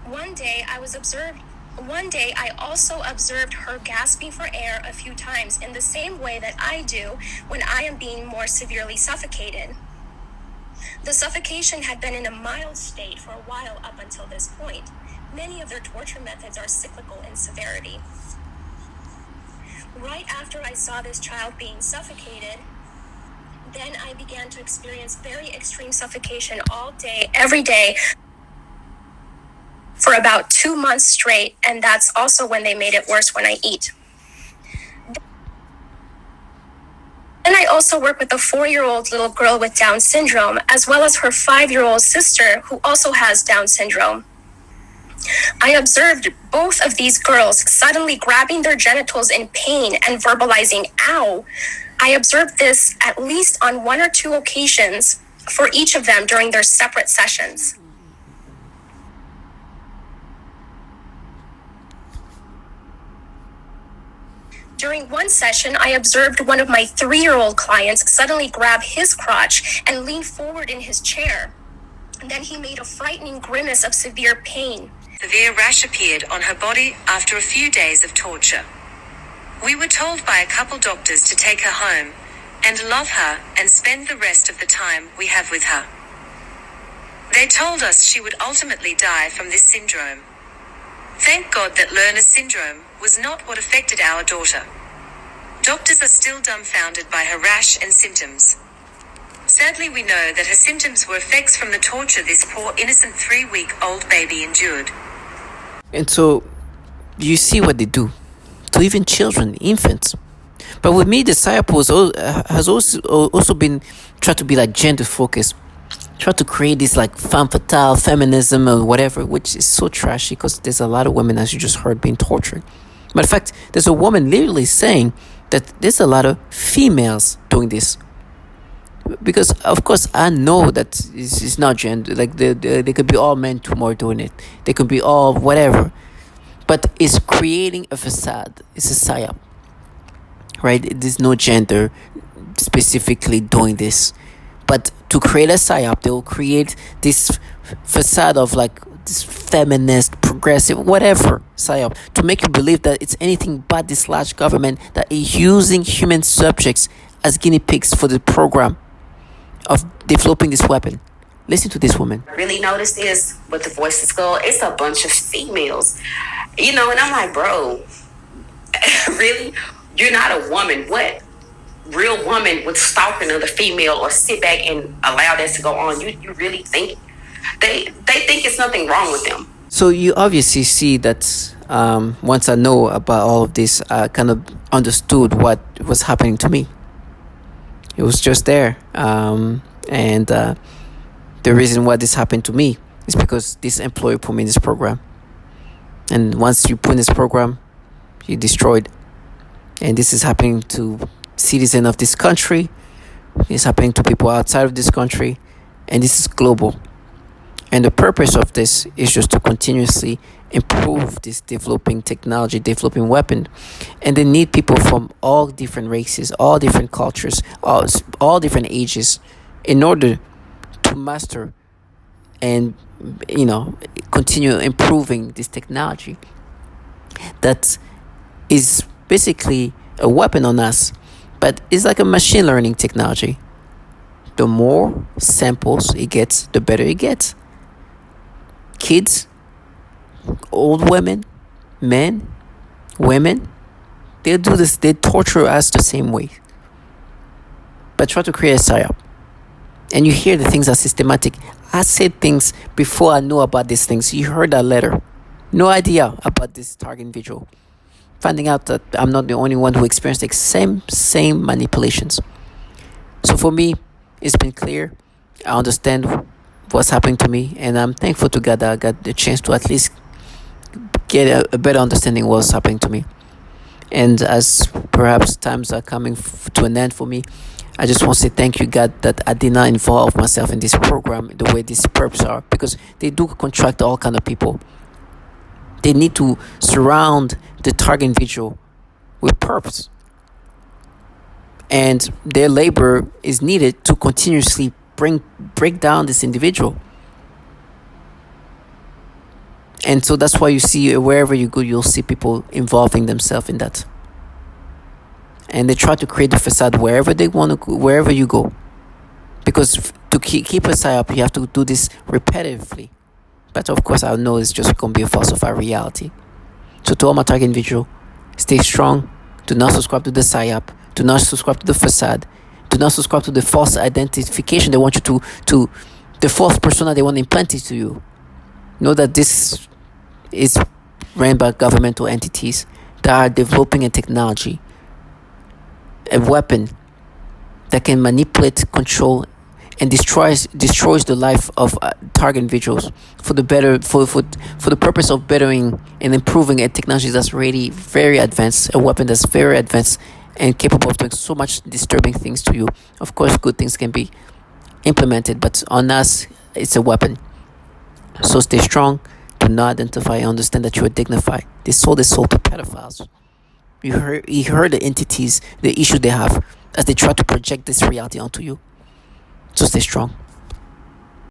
One day I also observed her gasping for air a few times in the same way that I do when I am being more severely suffocated. The suffocation had been in a mild state for a while up until this point. Many of their torture methods are cyclical in severity. Right after I saw this child being suffocated, then I began to experience very extreme suffocation all day, every day, for about 2 months straight, and that's also when they made it worse when I eat. Then I also work with a 4-year-old little girl with Down syndrome, as well as her 5-year-old sister who also has Down syndrome. I observed both of these girls suddenly grabbing their genitals in pain and verbalizing ow. I observed this at least on 1 or 2 occasions for each of them during their separate sessions. During one session, I observed one of my 3-year-old clients suddenly grab his crotch and lean forward in his chair. And then he made a frightening grimace of severe pain. Severe rash appeared on her body after a few days of torture. We were told by a couple doctors to take her home and love her and spend the rest of the time we have with her. They told us she would ultimately die from this syndrome. Thank God that Lerner's syndrome was not what affected our daughter. Doctors are still dumbfounded by her rash and symptoms. Sadly, we know that her symptoms were effects from the torture this poor innocent 3-week-old baby endured. And so you see what they do to even children, infants. But with me, the psyop has also been trying to be like gender focused, try to create this like femme fatale feminism or whatever, which is so trashy because there's a lot of women, as you just heard, being tortured. Matter of fact, there's a woman literally saying that there's a lot of females doing this. Because of course I know that it's not gender, like they could be all men tomorrow doing it, they could be all whatever, but it's creating a facade. It's a psyop, right? There's no gender specifically doing this, but to create a psyop, they will create this facade of like this feminist, progressive, whatever psyop to make you believe that it's anything but this large government that is using human subjects as guinea pigs for the program of developing this weapon. Listen to this woman. I really noticed is with the Voice to Skull, it's a bunch of females, and I'm like, bro, really? You're not a woman. What real woman would stalk another female or sit back and allow that to go on? You really think they think it's nothing wrong with them? So you obviously see that once I know about all of this, I kind of understood what was happening to me. It was just there. And And the reason why this happened to me is because this employer put me in this program. And once you put in this program, you're destroyed. And this is happening to citizens of this country. It's happening to people outside of this country. And this is global. And the purpose of this is just to continuously improve this developing technology, developing weapon. And they need people from all different races, all different cultures, all different ages in order to master and, continue improving this technology that is basically a weapon on us, but it's like a machine learning technology. The more samples it gets, the better it gets. Kids, old women, men, women, they do this, they torture us the same way. But try to create a psyop. And you hear the things are systematic. I said things before I knew about these things. You heard that letter. No idea about this target individual. Finding out that I'm not the only one who experienced the same manipulations. So for me, it's been clear. I understand what's happening to me, and I'm thankful to God that I got the chance to at least get a better understanding of what's happening to me. And as perhaps times are coming to an end for me, I just want to say thank you, God, that I did not involve myself in this program the way these perps are, because they do contract all kind of people. They need to surround the target individual with perps, and their labor is needed to continuously break down this individual. And so that's why you see wherever you go, you'll see people involving themselves in that. And they try to create the facade wherever they want to go, wherever you go. Because to keep a side up, you have to do this repetitively. But of course, I know it's just going to be a falsified reality. So to all my target individual, stay strong. Do not subscribe to the psyop. Do not subscribe to the facade. Do not subscribe to the false identification they want you to the false persona they want to implant into you. Know that this is ran by governmental entities that are developing a technology, a weapon that can manipulate, control, and destroys the life of target individuals for the purpose of bettering and improving a technology that's already very advanced, a weapon that's very advanced and capable of doing so much disturbing things to you. Of course, good things can be implemented, but on us, it's a weapon. So stay strong. Do not identify and understand that you are dignified. They sold their soul to pedophiles. You heard the entities, the issues they have as they try to project this reality onto you. So stay strong.